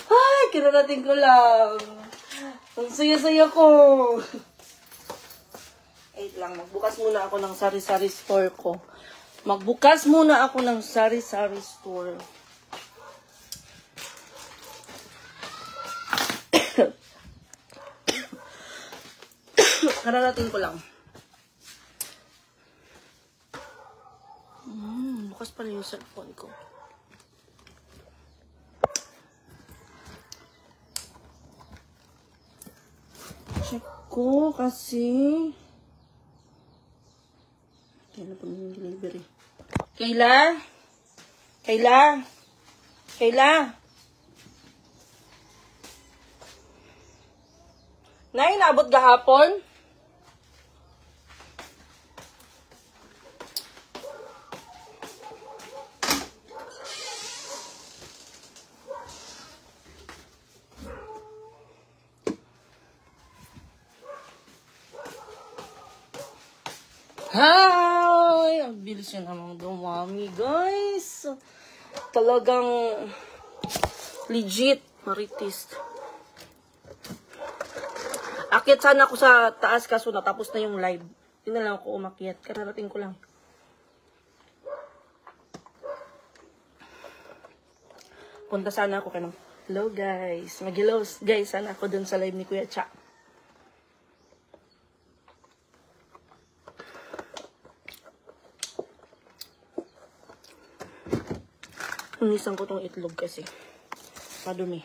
Ay, kinarating ko lang. Ang saya-saya ko. Wait lang, magbukas muna ako ng sari-sari store ko. Magbukas muna ako ng sari-sari store. Kararating ko lang. Bukas pala yung cellphone ko. Check ko kasi... Kailan po yung delivery? Kayla? Kayla? Kayla? Nay, naabot gahapon? Hi! Ang bilis yun namang dumami, guys. Talagang legit maritis. Akyat sana ako sa taas kaso natapos na yung live. Hindi na lang ako umakyat. Kararating ko lang. Punta sana ako kanang, hello guys. Mag-hello guys sana ako dun sa live ni Kuya Cha. Unisan ko tong itlog kasi madumi.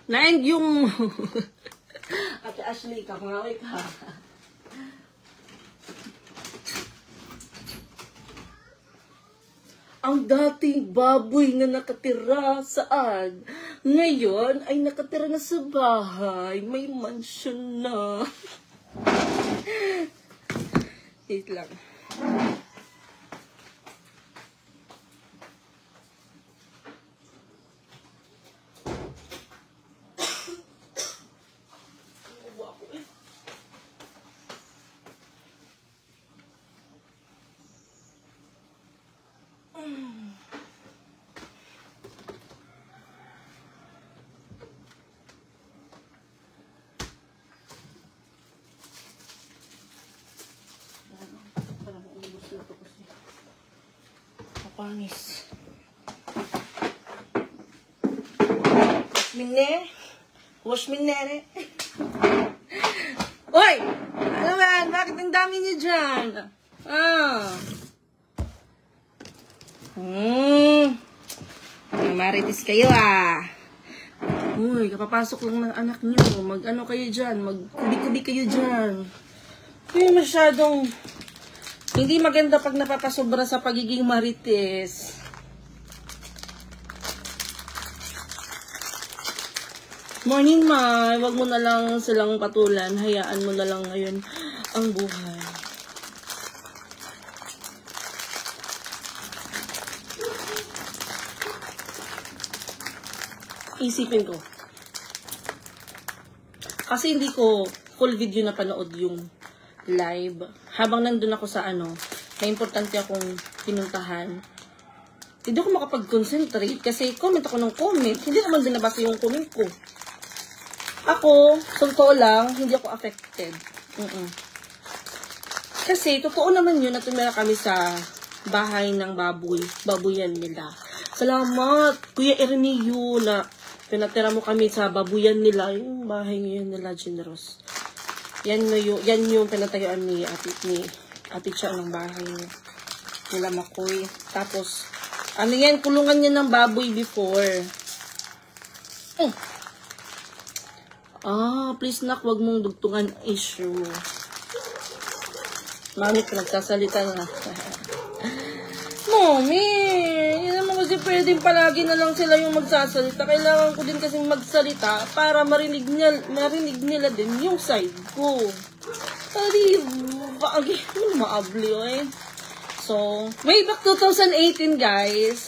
Naeng yung Ate Ashley, kakaway ka. Ang dating baboy na nakatira saan? Ngayon ay nakatira na sa bahay. May mansion na. Wait lang. Pangis. Wash me nere. Oy! Ano man? Bakit ang dami niyo dyan? Maritis kayo Uy, kapapasok lang ng anak niyo. Mag-ano kayo dyan? Mag-kubi-kubi kayo dyan. Uy, masyadong... Hindi maganda pag napapasobra sa pagiging marites. Morning, Ma. Huwag mo na lang silang patulan. Hayaan mo na lang ngayon ang buhay. Isipin ko. Kasi hindi ko full video na panood yung live. Habang nandun ako sa may importante akong pinuntahan. Hindi ako makapag-concentrate kasi comment ako ng comment. Hindi naman din nabasa yung comment ko. Ako, totoo lang, hindi ako affected. Kasi, totoo naman yun na tumira kami sa bahay ng babuyan nila. Salamat, Kuya Ermio, na pinatira mo kami sa babuyan nila. Yung bahay ngayon nila, Generous. Yan yung pinatayuan ni Ate Cha ng bahay nila Makoy. Tapos, yan, kulungan niya ng baboy before. Please nak, wag mong dugtungan issue. Mami, nagsasalita na. Mami, hindi naman kasi pwedeng palagi na lang sila yung magsasalita. Kailangan ko din kasing magsalita para marinig nila din yung side ko. Ari, maabli So, way back 2018, guys.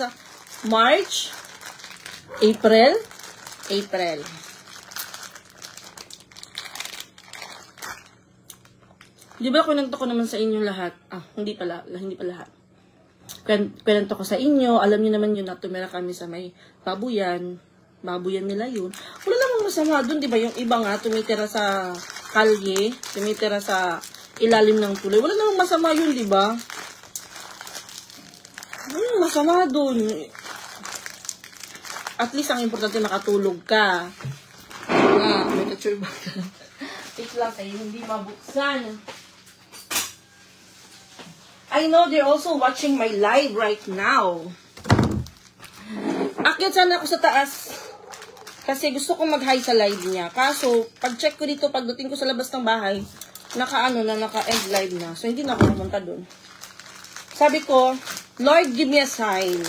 March, April. Di ba kwento ko naman sa inyo lahat? Hindi pa lahat. Kwento ko sa inyo, alam niyo naman yun na tumira kami sa may babuyan nila yun. Wala namang masama dun, di ba? Yung iba nga, tumitira sa kalye, tumitira sa ilalim ng tuloy. Wala namang masama yun, di ba? Masama dun. At least, ang importante, makatulog ka. May picture ba? Wait lang kayo, hindi mabuksan. I know they're also watching my live right now. Akyat sana ako sa taas. Kasi gusto kong mag-hi sa live niya. Kaso, pag-check ko dito, pagdating ko sa labas ng bahay, naka-end live na. So, hindi na ako pumunta dun. Sabi ko, Lord, give me a sign.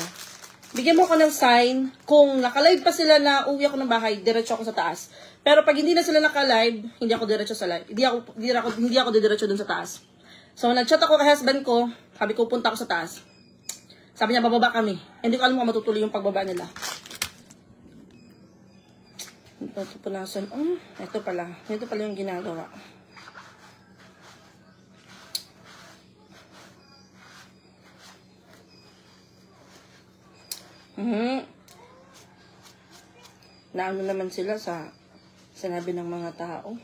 Bigyan mo ko ng sign. Kung naka-live pa sila na uwi ako ng bahay, diretso ako sa taas. Pero pag hindi na sila naka-live, hindi ako diretso sa live. Hindi ako diretso dun sa taas. So, nag-chat ako kay husband ko. Sabi ko, punta ako sa taas. Sabi niya, bababa kami. Hindi ko alam kung matutuloy yung pagbaba nila. Ito punasan. Ito pala yung ginagawa. Naano naman sila sa sinabi ng mga tao.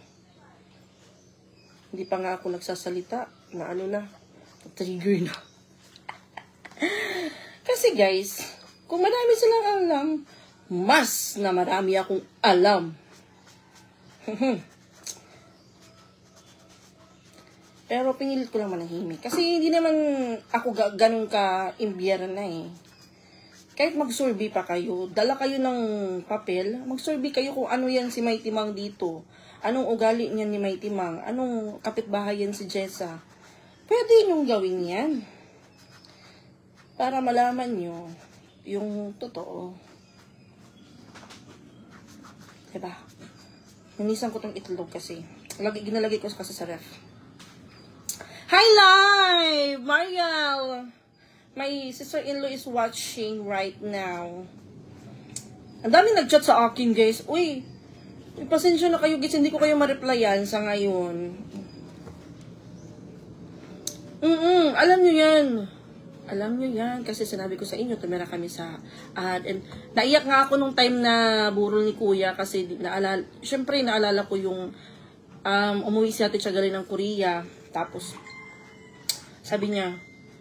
Hindi pa nga ako nagsasalita. Trigger na. Kasi guys, kung marami silang alam, mas na marami akong alam. Pero pinilit ko lang manahimik. Kasi hindi naman ako ganun ka-imbiyera na eh. Kahit mag-survey pa kayo, dala kayo ng papel, mag-survey kayo kung ano yan si Mighty Mang dito. Anong ugali niyan ni Mighty Mang? Anong kapitbahay yan si Jessa? Pwede niyong gawin yan. Para malaman nyo yung totoo. Diba? Nanisan ko tong itlog kasi. Ginalagay ko kasi sa ref. Hi, live! Mariel! My sister-in-law is watching right now. Ang dami nag-chat sa akin, guys. Uy, pasensya na kayo, guys. Hindi ko kayo ma-replyan sa ngayon. Alam nyo yan. Alam nyo yan. Kasi sinabi ko sa inyo, tumira kami sa ad. And naiyak nga ako nung time na burol ni Kuya. Kasi syempre naalala ko yung umuwi si Ate Tiagalay ng Korea. Tapos, sabi niya,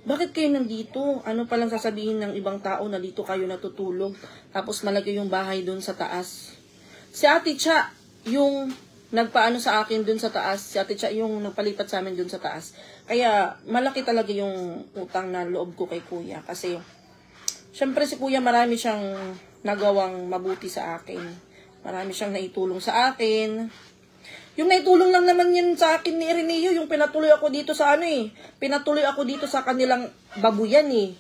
bakit kayo nandito? Ano palang sasabihin ng ibang tao na dito kayo natutulog? Tapos malaki yung bahay dun sa taas. Si Ate Tia, yung nagpaano sa akin dun sa taas. Si Ate Tia, yung nagpalipat sa amin dun sa taas. Kaya, malaki talaga yung utang na loob ko kay Kuya. Kasi, syempre si Kuya marami siyang nagawang mabuti sa akin. Marami siyang naitulong sa akin. Yung naitulong lang naman yun sa akin ni Ireneo, yung pinatuloy ako dito sa pinatuloy ako dito sa kanilang babuyan eh.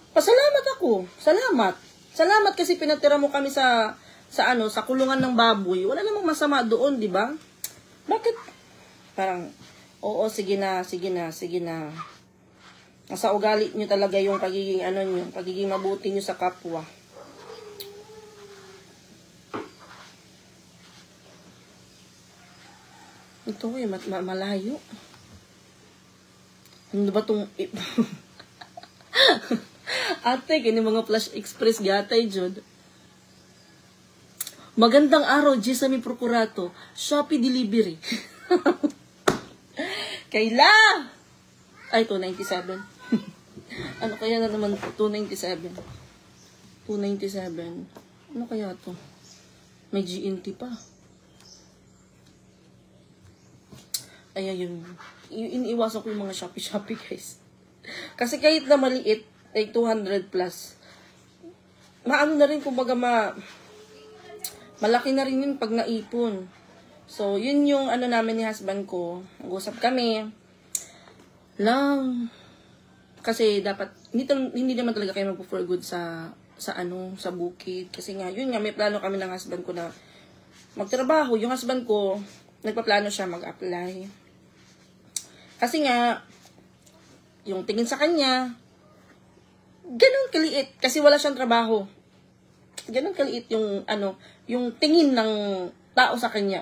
Pasalamat ako. Salamat kasi pinatira mo kami sa kulungan ng baboy. Wala namang masama doon, di ba? Bakit? Parang, oo, sige na. Nasa ugali nyo talaga yung pagiging mabuti nyo sa kapwa. Ito malayo. Ano ba itong... Ate, kini mga Flash Express gatay, Jod. Magandang araw, Jessa mi Procurato. Shopee Delivery. Kayla! Ay, 297. Ano kaya na naman 297? 297. Ano kaya to? May GNT pa. Ay, yun. Iniiwasan ko yung mga Shopee, guys. Kasi kahit na maliit, like 200 plus, maano na rin, kumbaga malaki na rin yun pag naipon. So, yun yung namin ni husband ko. Nag-usap kami. Kasi dapat, hindi naman talaga kayo mag-for good sa bukid. Kasi nga, yun nga, may plano kami ng husband ko na magtrabaho. Yung husband ko, nagpaplano siya mag-apply. Kasi nga, yung tingin sa kanya, ganun kaliit. Kasi wala siyang trabaho. Ganun kaliit yung, yung tingin ng tao sa kanya.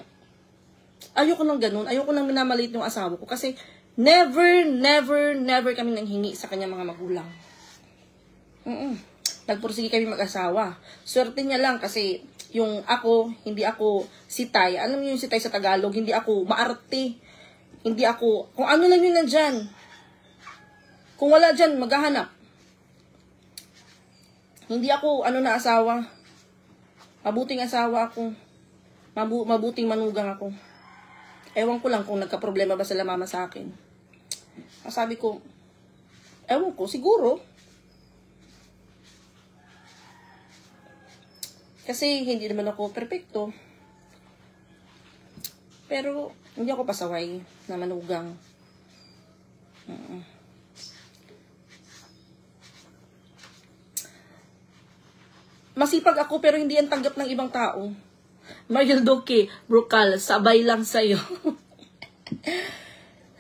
Ayoko nang ganun. Ayoko nang minamaliit yung asawa ko. Kasi, never kami nanghingi sa kanya mga magulang. Nagpursige kami mag-asawa. Swerte niya lang kasi yung ako, hindi ako sitay. Alam niyo yung sitay sa Tagalog, hindi ako maarte. Hindi ako, kung ano lang yun nandyan. Kung wala dyan, maghahanap. Hindi ako, na asawa. Mabuting asawa ako. Mabuting manugang ako. Ewan ko lang kung nagka-problema ba sila mama sa akin. Sabi ko, ewan ko, siguro. Kasi hindi naman ako perfecto. Pero, hindi ako pasaway na manugang. Masipag ako pero hindi yan tanggap ng ibang tao. Mariel Doke, Brocal, sabay lang sa'yo.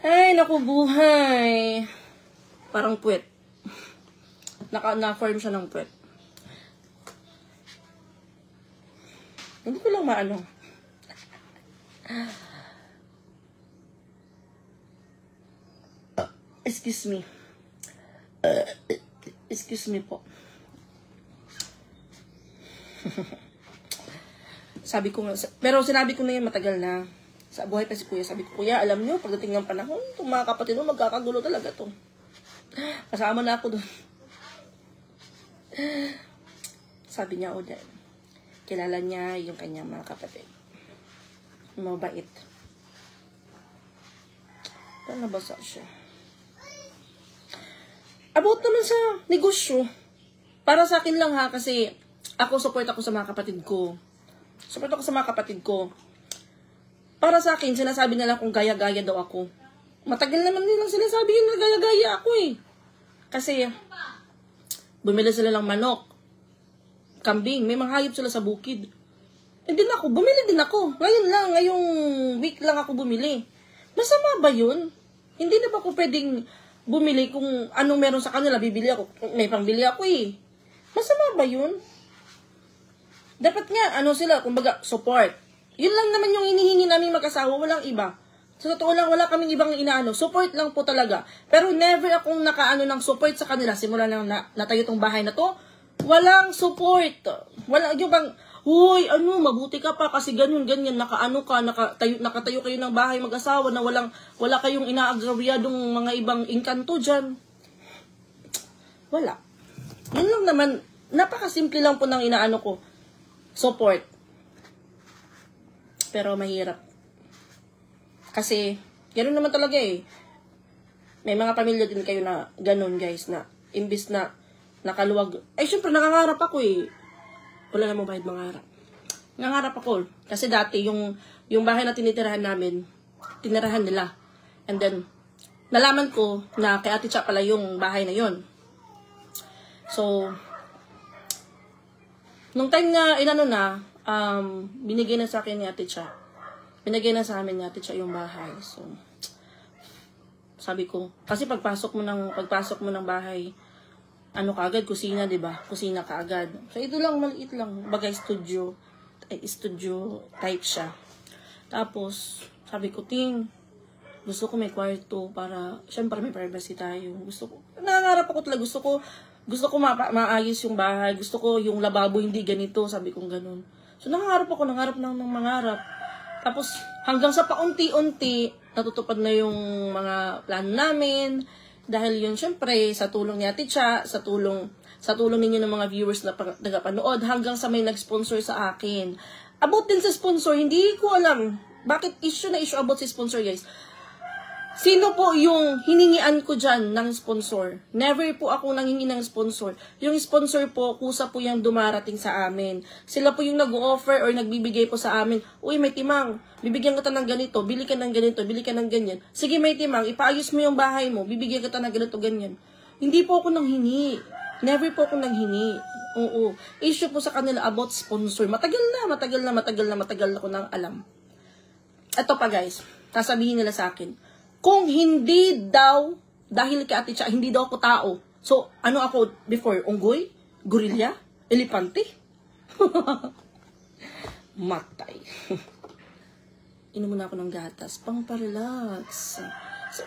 Ay, naku buhay. Parang puwet. Na-form siya ng puwet. Hindi ko lang maano. Excuse me. Excuse me po. Sabi ko nga, pero sinabi ko na yan matagal na. Sa buhay pa si Kuya, sabi ko, Kuya, alam nyo, pagdating ng panahon, itong mga kapatid mo, magkakagulo talaga to. Kasama na ako doon. Sabi niya, o dahil, kilala niya yung kanyang mga kapatid. Mabait. Pero nabasa siya. About naman sa negosyo. Para sa akin lang ha, kasi ako support ako sa mga kapatid ko. Support ako sa mga kapatid ko. Para sa akin, sinasabi nila kung gaya-gaya daw ako. Matagal naman nilang sinasabi yun na gaya-gaya ako eh. Kasi, bumili sila ng manok, kambing, may mga hayop sila sa bukid. Eh din ako, bumili din ako. Ngayon lang, ngayong week lang ako bumili. Masama ba yun? Hindi na ba ako pwedeng bumili kung anong meron sa kanila, bibili ako. May pangbili ako eh. Masama ba yun? Dapat nga, sila, kumbaga, support. Yun lang naman yung hinihingi namin mag-asawa, walang iba. Sa totoo lang, wala kaming ibang support lang po talaga. Pero never akong ng support sa kanila. Simula nang natayo tong bahay na to, walang support. Walang, yung bang, huy, mabuti ka pa kasi ganyan, nakatayo kayo ng bahay mag-asawa na wala kayong inaagrabyadong mga ibang inkanto dyan. Wala. Yun lang naman, napakasimple lang po ng ko. Support. Pero mahirap. Kasi, ganoon naman talaga eh. May mga pamilya din kayo na ganun guys, na imbis na nakaluwag. Ay, syempre, nangangarap ako eh. Wala namang bahid mangarap. Nangangarap ako. Kasi dati, yung bahay na tinitirahan namin, tinirahan nila. And then, nalaman ko na kay Ate Cha pala yung bahay na yon. So, nung time na, binigay na sa akin ni Ate Cha. Binigay na sa amin ni Ate Cha yung bahay. So, sabi ko, kasi pagpasok mo ng bahay, kaagad, kusina, diba? Kusina kaagad. So, ito lang, maliit lang. Bagay studio type siya. Tapos, sabi ko, gusto ko may kwarto para, syempre may privacy tayo. Nangangarap ako talaga. Gusto ko maayos yung bahay. Gusto ko yung lababo hindi ganito. Sabi kong ganun. So, nangangarap ng mangarap. Tapos, hanggang sa paunti-unti, natutupad na yung mga plano namin. Dahil yun, syempre, sa tulong ni Ate Cha, sa tulong ninyo ng mga viewers na nagapanood, hanggang sa may nag-sponsor sa akin. About din sa sponsor, hindi ko alam. Bakit issue about sa sponsor, guys? Sino po yung hiningian ko dyan ng sponsor? Never po ako nanghingi ng sponsor. Yung sponsor po, kusa po yung dumarating sa amin. Sila po yung nag-offer or nagbibigay po sa amin. Uy, may timang, bibigyan kita ng ganito, bili ka ng ganito, bili ka ng ganyan. Sige, may timang, ipaayos mo yung bahay mo, bibigyan kita ng ganito, ganyan. Hindi po ako nanghingi. Never po ako nanghingi. Oo. Issue po sa kanila about sponsor. Matagal na ako nang alam. Ito pa guys, sasabihin nila sa akin, kung hindi daw dahil kay Ate Cha, hindi daw ako tao. So, ano ako before? Unggoy? Gorilla? Elepante? Matay. Inom muna ako ng gatas. Pang-parelax. So,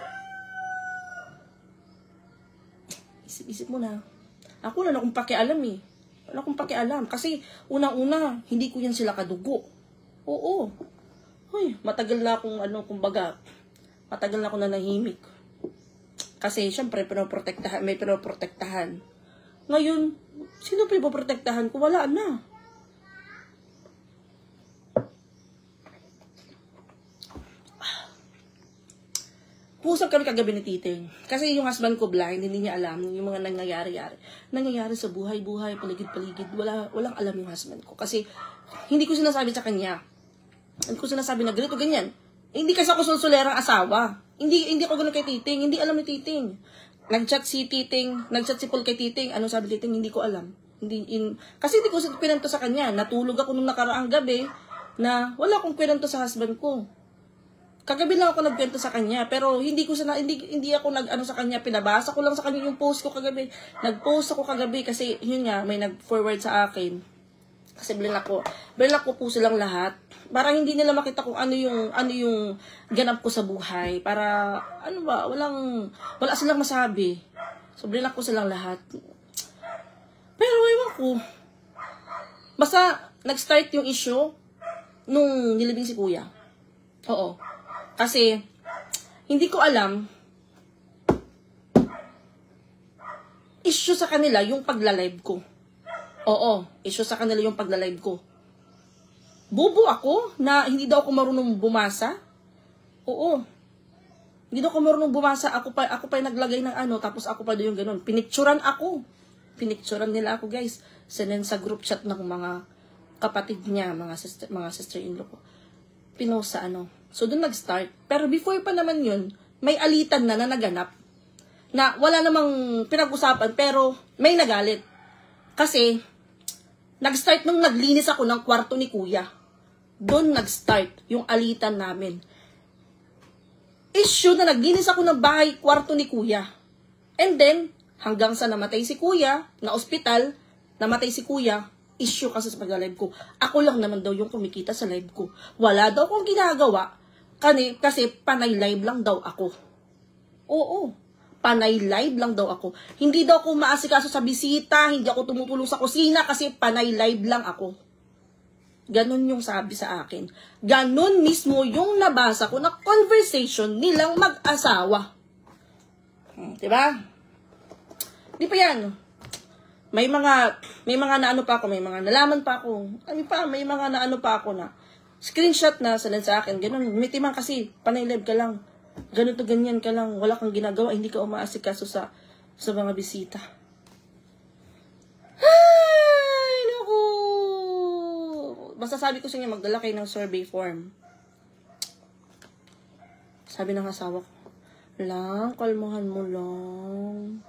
isip-isip mo na. Ako wala akong pakialam eh. Wala akong pakialam. Kasi, unang-una, hindi ko yan sila kadugo. Oo. Hoy, matagal na akong, kumbaga, matagal na akong nanahimik. Kasi, syempre, may pinoprotektahan. Ngayon, sino pinoprotektahan ko? Wala na. Pusap kami kagabi ni Titing. Kasi yung husband ko blind, hindi niya alam yung mga nangyayari sa buhay-buhay, paligid-paligid. Walang alam yung husband ko. Kasi, hindi ko sinasabi sa kanya. Hindi ko sinasabi na ganito, ganyan. Hindi kasi ako sulsulerang asawa. Hindi ako ganun kay Titing. Hindi alam ni Titing. Nag-chat si Paul kay Titing. Anong sabi Titing? Hindi ko alam. Kasi hindi ko pinanto sa kanya. Natulog ako nung nakaraang gabi na wala akong pinanto sa husband ko. Kagabi lang ako nagkwento sa kanya, pero hindi ako nag-ano sa kanya, pinabasa ko lang sa kanya yung post ko kagabi. Nag-post ako kagabi kasi yun nga, may nag-forward sa akin. Kasi blinak ko po silang lahat. Para hindi nila makita kung ano yung ganap ko sa buhay. Para, wala silang masabi. So, blinak ko silang lahat. Pero, ewan ko. Basta, nag-start yung issue nung nilibing si Kuya. Oo. Kasi, hindi ko alam, issue sa kanila yung pagla-live ko. Oo, issue sa kanila yung pagla-live ko. Bobo ako na hindi daw ako marunong bumasa. Oo. Hindi daw ako marunong bumasa. Ako pa yung naglagay ng tapos ako pa daw yung ganun. Pinicturan ako. Pinicturan nila ako, guys. Sinend sa group chat ng mga kapatid niya, mga sister-in-law ko. Pinost sa So, doon nag-start. Pero before pa naman yun, may alitan na naganap. Na wala namang pinag-usapan, pero may nagalit. Kasi, nag-start nung naglinis ako ng kwarto ni Kuya. Doon nag-start yung alitan namin. Issue na naglinis ako ng bahay, kwarto ni Kuya. And then, hanggang sa namatay si Kuya, na ospital, namatay si Kuya, issue kasi sa pag-live ko. Ako lang naman daw yung kumikita sa live ko. Wala daw akong ginagawa. Kasi panay live lang daw ako. Oo. Panay live lang daw ako. Hindi daw ako maasikaso sa bisita, hindi ako tumutulong sa kusina kasi panay live lang ako. Ganon yung sabi sa akin. Ganon mismo yung nabasa ko na conversation nilang mag-asawa. Diba? Di pa yan. May mga naano pa ako, may mga nalaman pa ako. May mga naano pa ako na screenshot na sila sa akin. Ganun, mitiman kasi, panay live ka lang. Ganun to ganyan ka lang. Wala kang ginagawa, hindi ka umaasikaso sa mga bisita. Ay, naku! Basta sabi ko sa inyo, magdala kayo ng survey form. Sabi ng asawa ko, lang, kalmahan mo lang.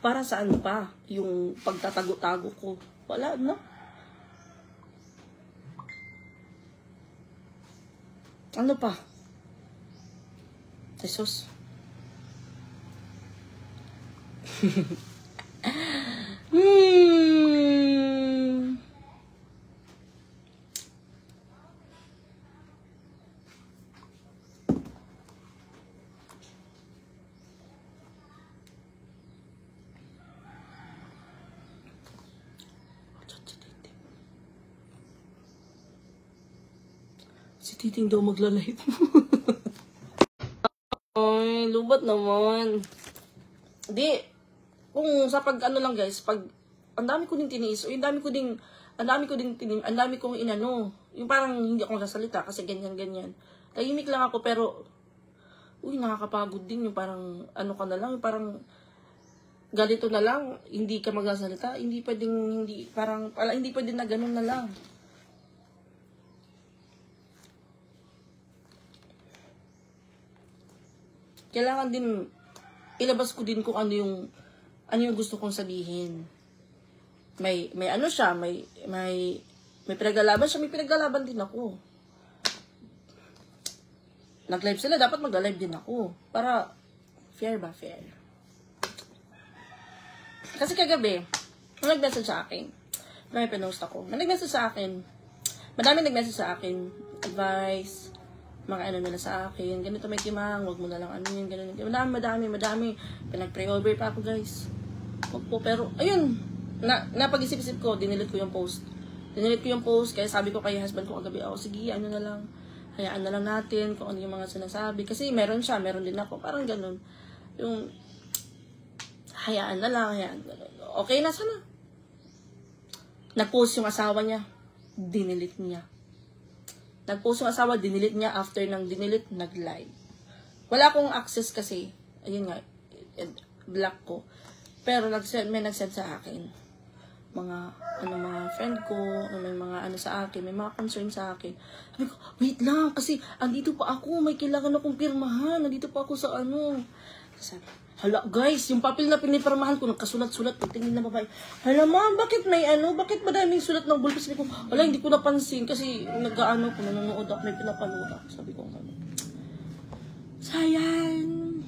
Para saan pa yung pagtatago-tago ko? Wala na. Ano pa? Jesus. Si Titing daw magla-live. Ay, lubat naman. Di, kung sa pag-ano lang guys, pag, ang dami ko din tiniis, ang dami kong inano, yung parang hindi ako nagsasalita kasi ganyan-ganyan. Tahimik lang ako pero, nakakapagod din yung parang, ka na lang, yung parang, ganito na lang, hindi ka magsasalita, hindi pwedeng na ganun na lang. kailangan din, ilabas ko din kung ano yung gusto kong sabihin. May ano siya, may pinaglalaban siya, may pinaglalaban din ako. Nag-live sila, dapat mag-live din ako. Para, fair ba? Fair. Kasi kagabi, nag-message sa akin. May pinost ako. Nag-message sa akin. Madami nag-message sa akin. Advice, mga ano nila sa akin. Ganito may timang, wag mo na lang ano yun, ganun. Madami. Pinag-pray over pa ako, guys. Wag po, pero, ayun. Napag-isip-isip ko, dinilit ko yung post. Kaya sabi ko kay husband ko kagabi, sige, ano na lang. Hayaan na lang natin kung ano yung mga sinasabi. Kasi meron siya, meron din ako. Parang ganun. Yung, hayaan na lang. Okay na sana. Nag-post yung asawa niya. Dinilit niya. Nag-post yung asawa, dinilit niya. After ng dinilit, nag-live. Wala akong access kasi. Ayun nga, block ko. Pero may nag-send sa akin. Mga friend ko, may mga ano sa akin, may mga concern sa akin. Sabi ko, wait lang, kasi andito pa ako, may kailangan akong pirmahan. Andito pa ako sa ano. Sabi, hala guys, yung papel na pinipirmahan ko, nagkasulat-sulat, tingin na babae. Hala ma'am, bakit madaming sulat ng bulbas? Sabi ko, hala, hindi ko napansin kasi nag-ano ko, nanonood ako, may pinapanood ako. Sabi ko, ano. Sayang.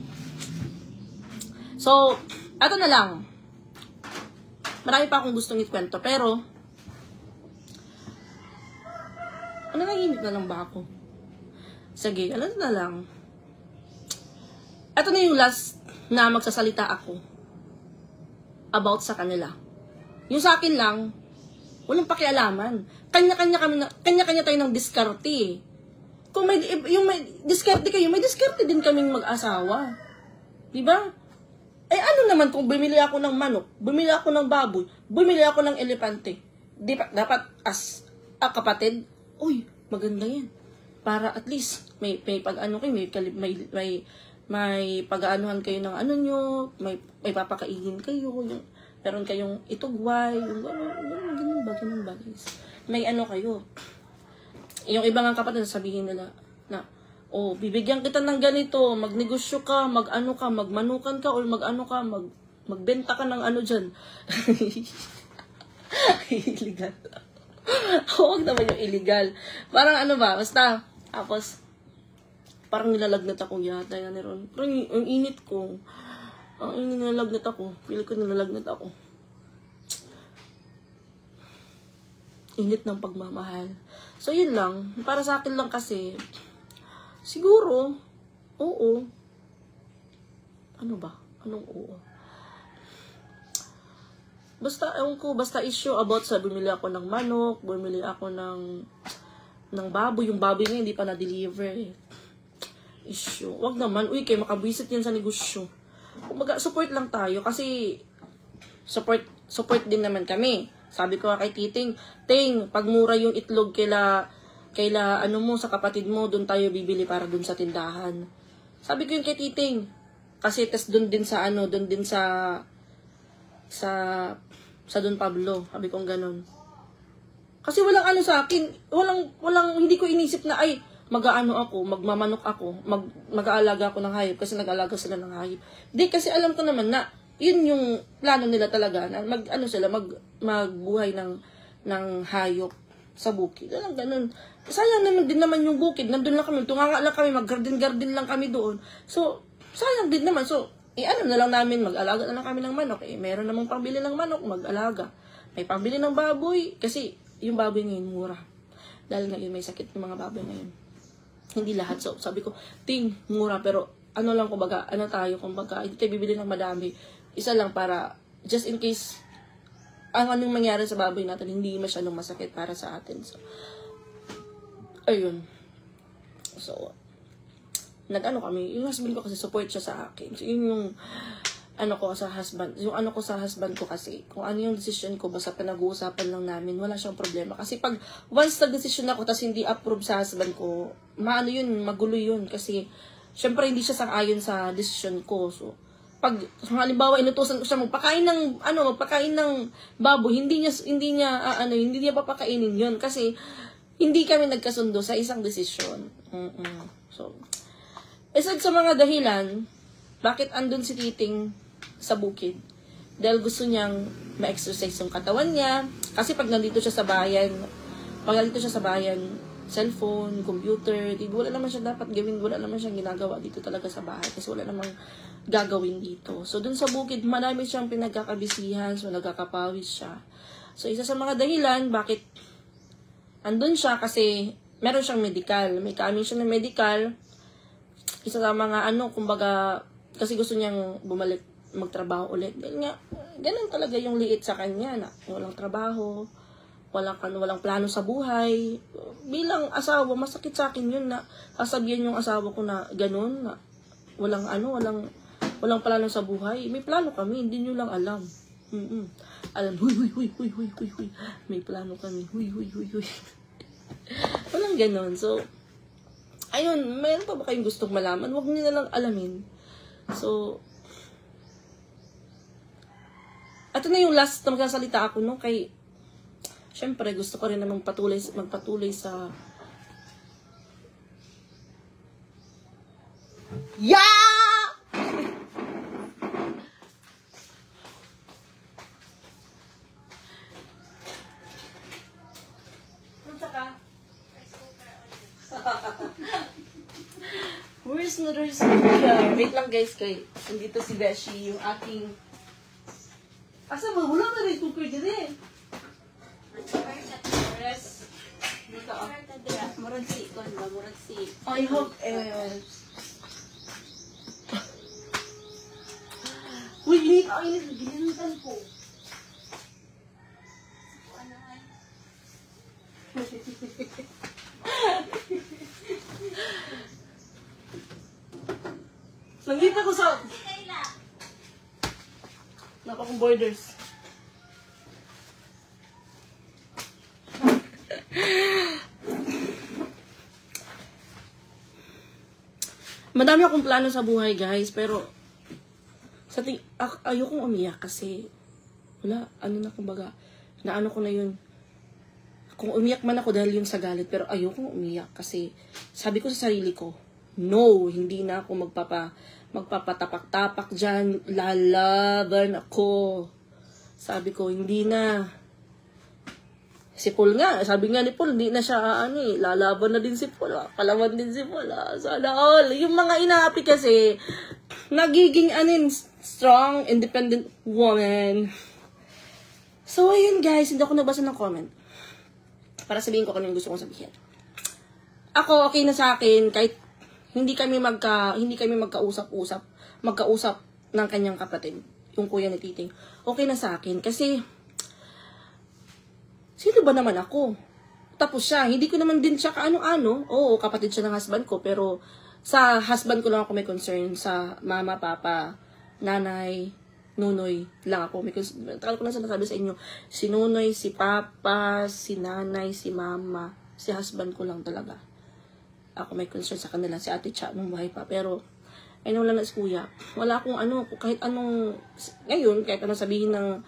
So, ato na lang. Marami pa akong gustong ikwento, pero nanginginig na lang ba ako? Sige, ano na lang. Ito na yung last na magsasalita ako about sa kanila. Yung sa akin lang, walang pakialaman. Kanya-kanya tayo ng diskarte. Kung may diskarte kayo, may diskarte din kaming mag-asawa. Diba? Eh ano naman kung bumili ako ng manok, bumili ako ng baboy, bumili ako ng elepante. Di ba, dapat as kapatid, uy, maganda yan. Para at least may pag-ano kayo, may pag-aanuhan kayo ng ano nyo, may papakainin kayo, yung, meron kayong itugway, yung ganun ba guys. May ano kayo. Yung ibang ang kapatid, sabihin nila na, bibigyan kita ng ganito, magnegosyo ka, magmanukan ka, or magbenta ka ng ano dyan. Illegal. Huwag naman yung illegal. Parang ano ba, basta, tapos, parang nilalagnat ako yata yan ron. Parang ang init ko. Nilalagnat ako. Feel ko nilalagnat ako. Init ng pagmamahal. So, yun lang. Para sa akin lang kasi, siguro, oo. Ano ba? Anong oo? Basta, ewan ko, basta issue about sa bumili ako ng manok, bumili ako ng baboy. Yung baboy nga hindi pa na-deliver eh. Issue. Wag naman. Uy, kayo makabwisit yan sa negosyo. Kumbaga, support lang tayo kasi support din naman kami. Sabi ko kay Titing, Ting, pag mura yung itlog kaila ano mo sa kapatid mo, doon tayo bibili para doon sa tindahan. Sabi ko yung kay Titing. Kasi tas doon din sa ano, doon din sa Don Pablo. Sabi ko ganun. Kasi walang ano sa akin, walang hindi ko inisip na ay mag-aano ako, magmamanok ako, mag-aalaga ako ng hayop kasi nag-aalaga sila ng hayop. Di kasi alam ko naman na yun yung plano nila talaga na magbuhay ng hayop sa bukid. Ganun. Sayang naman din naman yung bukid. Nandun lang kami, tunganga lang kami, mag-garden lang kami doon. So, sayang din naman. So, ano na lang namin, mag-alaga na lang kami ng manok. Meron namang pambili ng manok, mag-alaga. May pambili ng baboy, kasi yung baboy ngayon mura. Dahil ngayon may sakit yung mga baboy ngayon. Hindi lahat. So, sabi ko, Ting, mura, pero ano lang kumbaga, ano tayo, kumbaga, hindi tayo bibili ng madami. Isa lang para, just in case, anong mangyari sa baboy natin, hindi masyadong masakit para sa atin. So, ayun. So, nag-ano kami, yung husband ko kasi support siya sa akin. So, yun yung ano ko sa husband. Yung ano ko sa husband ko kasi, kung ano yung decision ko, basta pinag-uusapan lang namin, wala siyang problema. Kasi pag once nag-decision ako, tas hindi approve sa husband ko, magulo yun. Kasi, syempre hindi siya sang-ayon sa decision ko. So, pag halimbawa inutusan ko siya magpakain ng baboy, hindi niya papakainin yun kasi hindi kami nagkasundo sa isang desisyon. So, aside sa mga dahilan, bakit andun si Titing sa bukid? Dahil gusto niyang ma-exercise yung katawan niya. Kasi pag nandito siya sa bayan, cellphone, computer, wala naman siya dapat gawin, wala naman siyang ginagawa dito talaga sa bahay. Kasi wala namang gagawin dito. So, dun sa bukid, marami siyang pinagkakabisihan, so nagkakapawis siya. So, isa sa mga dahilan, bakit andun siya, kasi meron siyang medical. May coming siya ng medical. Isa sa mga kumbaga, kasi gusto niyang bumalik magtrabaho ulit. Dahil nga, ganun talaga yung liit sa kanya na walang trabaho, walang plano sa buhay. Bilang asawa, masakit sa akin yun na sasabihin yung asawa ko na ganun, na walang plano sa buhay. May plano kami, hindi nyo lang alam. Alam, huy. May plano kami, huy. Walang ganun. So, ayun, mayroon pa ba kayong gustong malaman? Huwag nyo na lang alamin. So, ito na yung last na magsasalita ako, no? Kay, syempre, gusto ko rin namang magpatuloy sa... Yeah! Punta ka? Where's the rice cooker? Wait lang guys, kay nandito si Beshi, yung aking... Asa ba? Wala na rice cooker dyan eh. Yes. Dito ah. Murag si. I hope Uy, init. Gininitan ko. Nangita ko sa... Napakong borders. Madami akong plano sa buhay, guys, pero ayokong umiyak kasi wala, kumbaga, naano ko na yun. Kung umiyak man ako dahil yun sa galit, pero ayokong umiyak kasi sabi ko sa sarili ko, no, hindi na ako magpapatapak-tapak dyan, lalaban ako. Sabi ko, hindi na. Si Paul nga, sabi nga ni Paul, hindi na siya, lalaban na din si Paul, kalaban din si Paul, sana all. Yung mga inaapi kasi, nagiging, strong, independent woman. So, ayun guys, hindi ako nabasa ng comment. Para sabihin ko kung ano yung gusto kong sabihin. Ako, okay na sa akin, kahit hindi kami magkausap ng kanyang kapatid, yung kuya ni Titing. Okay na sa akin kasi sino ba naman ako? Tapos siya, hindi ko naman din siya kaano-ano. Oo, kapatid siya ng husband ko, pero sa husband ko lang ako may concern. Sa mama, papa, nanay, nunoy lang ako. Tagal ko na sinasabi sa inyo, si nunoy, si papa, si nanay, si mama, si husband ko lang talaga. Ako may concern sa kanila, si ate Cha nung buhay pa. Pero, ay wala na si kuya. Wala akong kahit anong, ngayon, kahit anong sabihin ng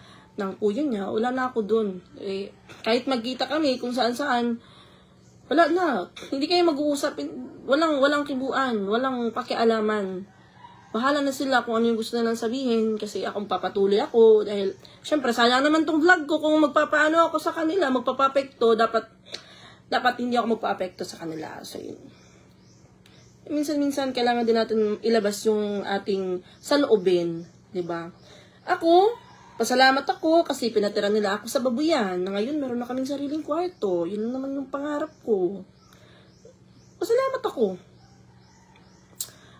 kuya niya, wala na ako dun. Kahit magkita kami kung saan-saan, wala na. Hindi kayo mag-uusap. Walang kibuan, walang pakialaman. Bahala na sila kung ano yung gusto nilang sabihin kasi akong papatuloy ako. Dahil, syempre, sayang naman tong vlog ko kung magpapaano ako sa kanila, magpapapekto, dapat hindi ako magpa-apekto sa kanila. So, yun. Minsan-minsan, kailangan din natin ilabas yung ating saloobin. Diba? Ako, pasalamat ako kasi pinatira nila ako sa babuyan. Na ngayon, meron na kaming sariling kwarto. Yun naman yung pangarap ko. Pasalamat ako.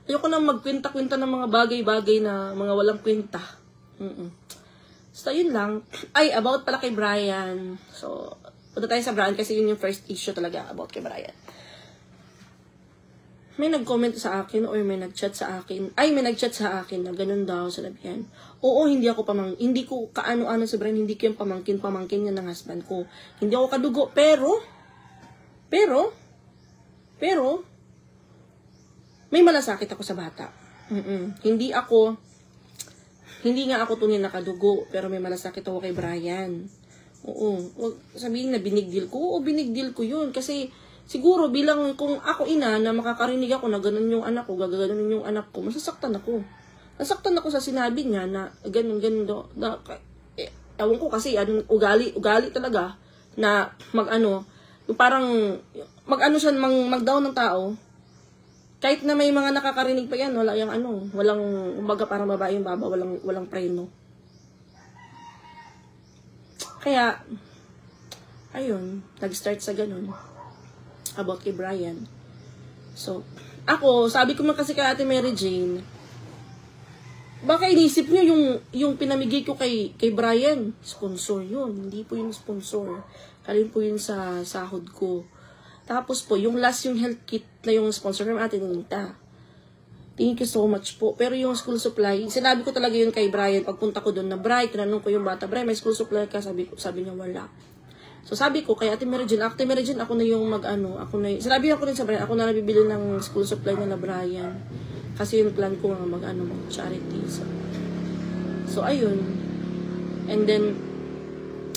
Ayoko na magkwenta-kwenta ng mga bagay-bagay na mga walang kwenta. So, yun lang. Ay, about pala kay Brian. So, punta tayo sa Brian kasi yun yung first issue talaga about kay Brian. May nag-comment sa akin or may nag-chat sa akin. Ay, may nag-chat sa akin na ganun daw sinabihan. Oo, hindi ko kaano-ano sa Brian, hindi ko yung pamangkin yan ng husband ko. Hindi ako kadugo, pero, may malasakit ako sa bata. Hindi nga ako tunay na kadugo, pero may malasakit ako kay Brian. Oo, sabihin na binigdil ko. Oo, binigdil ko yun. Kasi, siguro bilang kung ako ina na makakarinig ako na ganun yung anak ko, gaganunin yung anak ko, masasaktan ako. Nasaktan ako sa sinabi niya na ganun do. Ewan ko kasi anong ugali talaga na yung parang siya mag-down ng tao. Kahit na may mga nakakarinig pa yan, walang kumbaga parang babae yung baba, walang preno. Kaya ayun, nag-start sa ganun about kay Brian. So, sabi ko man kasi kay Ate Mary Jane, baka inisip niyo yung pinamigay ko kay Brian, sponsor yun. Hindi po yung sponsor. Kalin po yun sa sahod ko. Tapos po, yung health kit na yung sponsor from Ate Nita. Thank you so much po. Pero yung school supply, sinabi ko talaga yun kay Brian. Pagpunta ko doon na, Brian, tinanong ko yung bata, Brian, may school supply ka? Sabi niya, wala. So sabi ko, kay Ate Mary Jane, ako na yung sinabi ko rin sa Brian, ako na nabibili ng school supply nila Brian. Kasi yung plan ko nga mag-charity. So ayun. And then,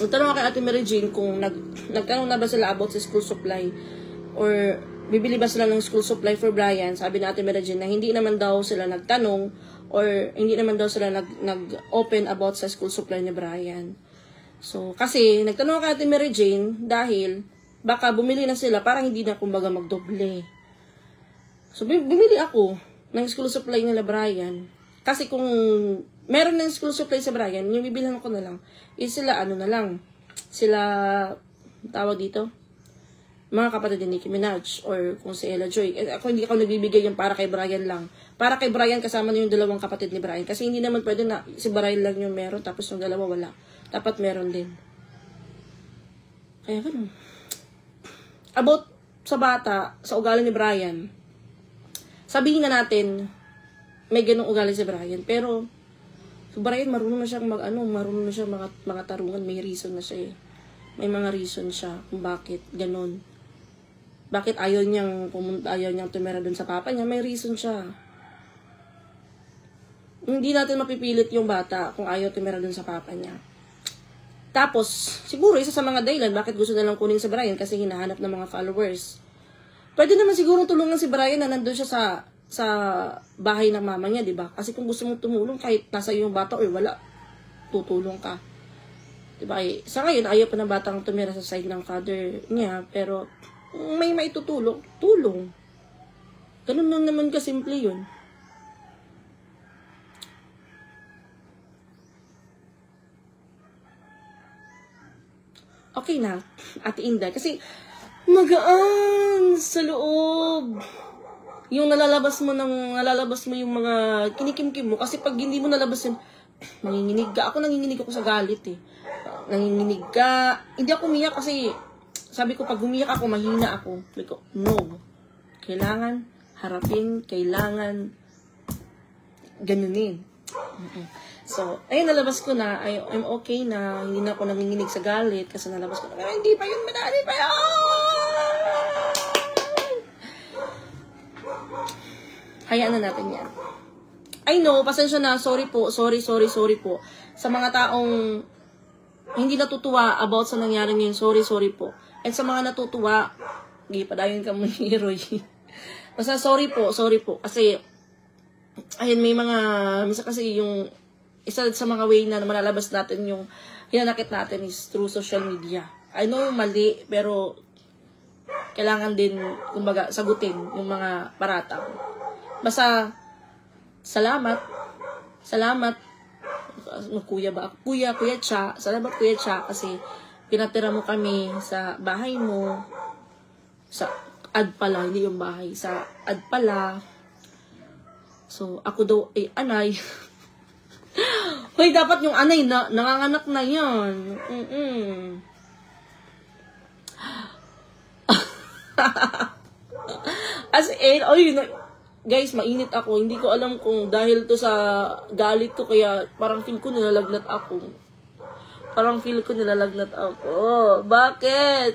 nagtanong ako kay Ate Mary Jane kung nagtanong na ba sila about sa school supply or bibili ba sila ng school supply for Brian. Sabi na Ate Mary Jane na hindi naman daw sila nagtanong or hindi naman daw sila nag-open about sa school supply ni Brian. So, kasi nagtanong ako kay Ate Mary Jane dahil baka bumili na sila parang hindi na kumbaga magdoble. So, bumili ako ng school supply nila Brian. Kasi kung meron ng school supply sa Brian, yung bibilhan ko na lang, is sila sila, tawag dito, mga kapatid ni Nicki Minaj, or kung si Ella Joy. Hindi ako nagbibigay yung para kay Brian lang. Para kay Brian, kasama na yung dalawang kapatid ni Brian. Kasi hindi naman pwede na si Brian lang yung meron, tapos yung dalawa wala. Dapat meron din. Kaya ganun. About sa bata, sa ugali ni Brian, sabihin na natin, may ganung ugali si Brian, pero so Brian, marunong na siyang mga tarungan, may reason na siya eh. May mga reason siya kung bakit ganun. Bakit ayaw niyang tumira dun sa papa niya, may reason siya. Hindi natin mapipilit yung bata kung ayaw tumira dun sa papa niya. Tapos, siguro isa sa mga dahilan bakit gusto na lang kunin si Brian kasi hinahanap ng mga followers. Pwede naman siguro tulungan si Brian na nandun siya sa bahay ng mama niya, di ba? Kasi kung gusto mong tumulong, kahit nasa yung bata or wala, tutulong ka. Di ba? Sa ngayon, ayaw pa ng batang tumira sa side ng father niya, pero may maitutulong, tulong. Ganun lang naman kasimple yun. Okay na, Ate Inday. Kasi, magaan sa loob. Yung nalalabas mo yung mga kinikimkim mo. Kasi pag hindi mo nalabas yun, nanginginig ka. Ako nanginginig ako sa galit eh. Nanginginig ka. Hindi ako umiyak kasi, sabi ko, pag umiyak ako, mahina ako. Sabi ko, no. Kailangan harapin, kailangan ganunin. So, ayun, nalabas ko na, I'm okay na, hindi na ako nanginginig sa galit kasi nalabas ko na, pero hindi pa yun, madali pa yun! Hayaan na natin yan. I know, pasensya na, sorry po. Sa mga taong hindi natutuwa about sa nangyari ngayon, sorry po. And sa mga natutuwa, hindi, padayon ka mo ni Roy. Basta sorry po. Kasi, ayun, may mga, misa kasi yung, isa sa mga way na malalabas natin yung hinanakit natin is through social media. I know mali, pero kailangan din, kumbaga, sagutin yung mga paratang. Basta, salamat, Kuya Cha, salamat Kuya Cha, kasi pinatira mo kami sa bahay mo, sa ad pala, hindi yung bahay, sa ad pala. So, ako daw, anay. Hoy, dapat yung anay na nanganganak na yan. As in, guys, mainit ako. Hindi ko alam kung dahil to sa galit ko, kaya parang feel ko nilalagnat ako. Bakit?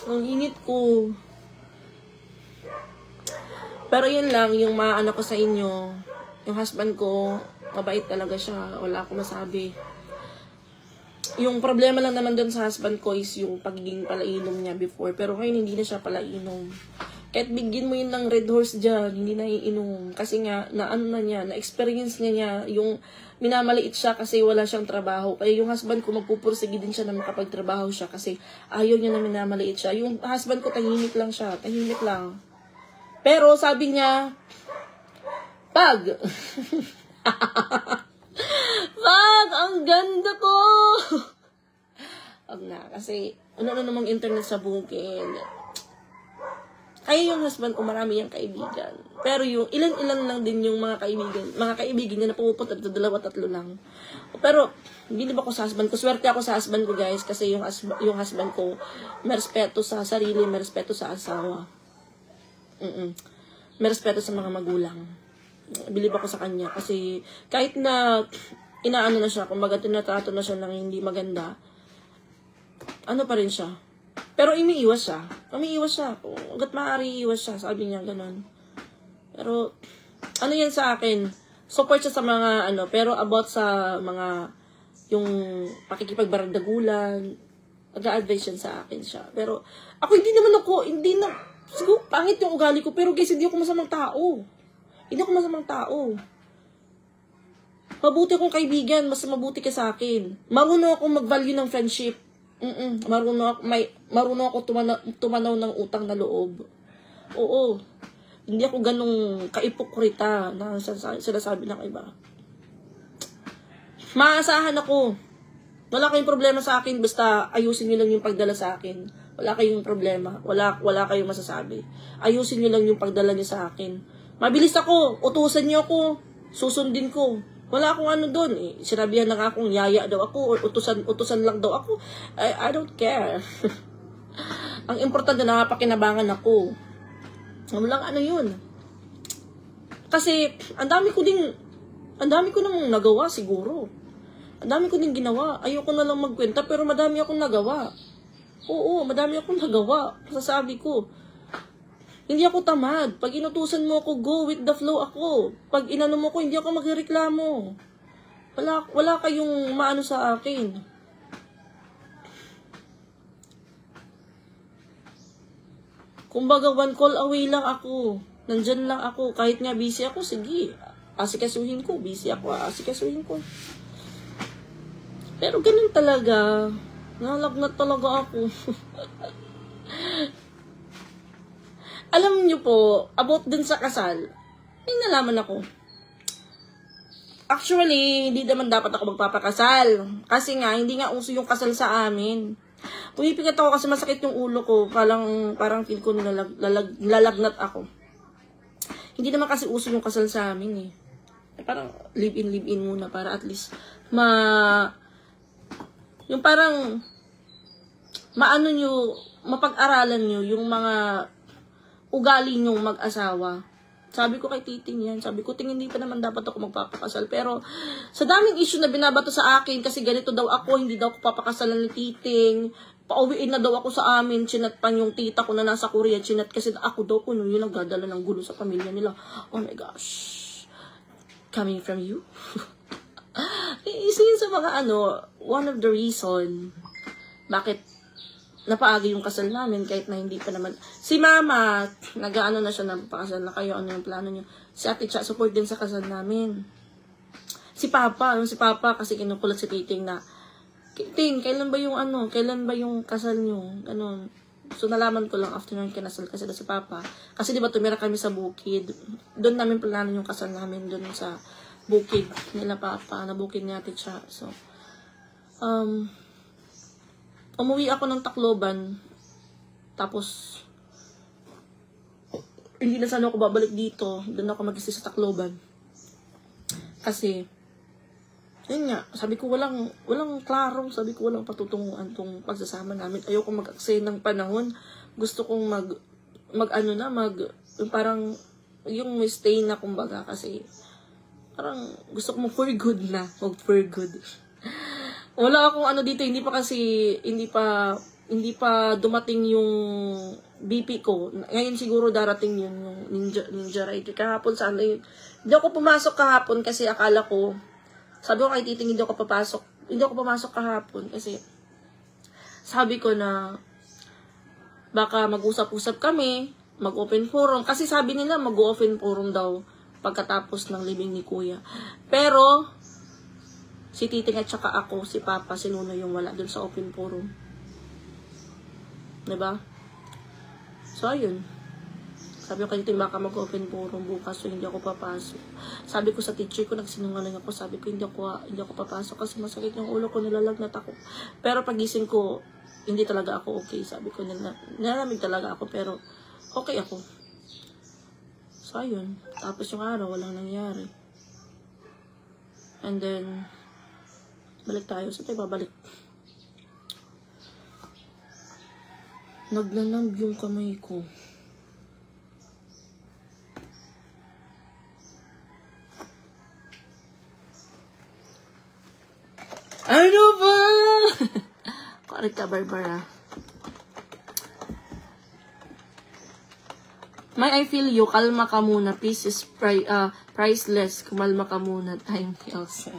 Ang init ko. Pero yun lang, yung maano ko sa inyo, yung husband ko, mabait talaga siya. Wala akong masabi. Yung problema lang naman dun sa husband ko is yung pagiging palainom niya before. Pero ngayon hindi na siya palainom. Kahit bigyan mo yun ng Red Horse dyan, hindi na iinom. Kasi nga, na-experience niya yung minamaliit siya kasi wala siyang trabaho. Kaya yung husband ko, magpupursige din siya na makapagtrabaho siya kasi ayaw niya na minamaliit siya. Yung husband ko, tahimik lang siya. Tahimik lang. Pero sabi niya, Pag! Pag! Ang ganda ko! Wag na. Kasi, ano namang internet sa bukid. Kaya yung husband ko, marami yung kaibigan. Pero yung ilan-ilan lang din yung mga kaibigan niya na pumupunta dito, 2-3 lang. Pero, hindi ba ako sa husband ko? Swerte ako sa husband ko, guys, kasi yung husband ko, may respeto sa sarili, may respeto sa asawa. May respeto sa mga magulang. Bilib ako sa kanya, kasi kahit na inaano na siya, kumbaga tinatrato na siya ng hindi maganda, ano pa rin siya. Pero umiiwas siya. Hanggat maaari iiwas siya. Sabi niya, ganun. Pero, ano yan sa akin? Support siya sa mga, pero about sa mga, yung pakikipagbardagulan, mag-a-advise yan sa akin siya. Pero, ako hindi na, siguro, pangit yung ugali ko, pero guys, hindi ako masamang tao. Mabuti akong kaibigan, mas mabuti ka sa akin. Marunong akong mag-value ng friendship. Marunong ako tumanaw ng utang na loob. Oo. Hindi ako ganong kaipokrita na sinasabi ng iba. Maasahan ako. Wala kayong problema sa akin, basta ayusin niyo lang yung pagdala sa akin. Wala kayong problema. Wala kayong masasabi. Ayusin niyo lang yung pagdala niyo sa akin. Mabilis ako. Utusan niyo ako. Susundin ko. Wala akong ano doon. Sinabihan lang akong yaya daw ako or utusan lang daw ako. I don't care. Ang importante na napakinabangan ako. Walang ano yun. Kasi, ang dami ko nang nagawa siguro. Ang dami ko din ginawa. Ayoko na lang magkwenta pero madami akong nagawa. Oo, madami akong nagawa. Masasabi ko. Hindi ako tamad. Pag inutusan mo ako, go with the flow ako. Pag inano mo ko, hindi ako magreklamo. Wala kayong maano sa akin. Kumbaga, one call away lang ako. Nandyan lang ako. Kahit nga busy ako, sige. Asikasuhin ko. Busy ako, asikasuhin ko. Pero ganun talaga. Nalagnat talaga ako. Alam niyo po, about dun sa kasal, may nalaman ako. Actually, hindi naman dapat ako magpapakasal. Kasi nga, hindi nga uso yung kasal sa amin. Pumipigat ako kasi masakit yung ulo ko. Parang feel ko lalagnat ako. Hindi naman kasi uso yung kasal sa amin eh. Parang live-in muna para at least yung parang maano nyo, mapag-aralan nyo yung mga ugali nyong mag-asawa. Sabi ko kay Titing yan. Sabi ko, hindi pa naman dapat ako magpapakasal. Pero, sa daming issue na binabato sa akin, kasi ganito daw ako, hindi daw ako papakasalan ni Titing. Pauwiin na daw ako sa amin. Chinat pa yung tita ko na nasa Korea. Chinat kasi ako daw ko, yun nagdadala ng gulo sa pamilya nila. Oh my gosh. Coming from you? Isa yun sa mga one of the reason bakit napaagi yung kasal namin kahit na hindi pa naman. Si mama, nag-ano na siya na pakasal na kayo, ano yung plano niyo. Si ate siya, support din sa kasal namin. Si papa kasi kinukulat si Titing na, Titing, kailan ba yung kasal niyo? Ganun. So nalaman ko lang after nung kinasal kasi si papa. Kasi diba tumira kami sa bukid. Doon namin plano yung kasal namin, doon sa bukid nila papa, na bukid ni ate siya. So, umuwi ako ng Tacloban, tapos, hindi na sana ako babalik dito, doon ako mag-stay sa Tacloban. Kasi, yun nga, sabi ko walang klaro, sabi ko walang patutunguhan tong pagsasama namin. Ayoko mag-aksay ng panahon, gusto kong parang, yung stay na kumbaga, kasi, parang, gusto ko for good na, for good. Wala akong dito, hindi pa dumating yung BP ko. Ngayon siguro darating yun, yung ninja rider. Kahapon sana yun. Hindi ako pumasok kahapon kasi akala ko, sabi ko kay Titing, hindi ako pumasok kahapon kasi sabi ko na baka mag-usap-usap kami, mag-open forum. Kasi sabi nila mag-open forum daw pagkatapos ng libing ni Kuya. Pero, si Titing at saka ako, si Papa, si Nuno yung wala dun sa open forum. Diba? So, ayun. Sabi ko kay Titing, baka mag-open forum bukas, so hindi ako papasok. Sabi ko sa teacher ko, nagsinungaling ako. Sabi ko, hindi ako papasok kasi masakit yung ulo ko, nilalagnat ako. Pero pagising ko, hindi talaga ako okay. Sabi ko, nalamig talaga ako, pero okay ako. So, ayun. Tapos yung araw, walang nangyari. And then, balik tayo. Saan tayo babalik? Naglanamb yung kamay ko. Ano ba? Korek ka, Barbara. May I feel you, kalma ka muna. Peace is priceless. Kumalma ka muna. Time heals.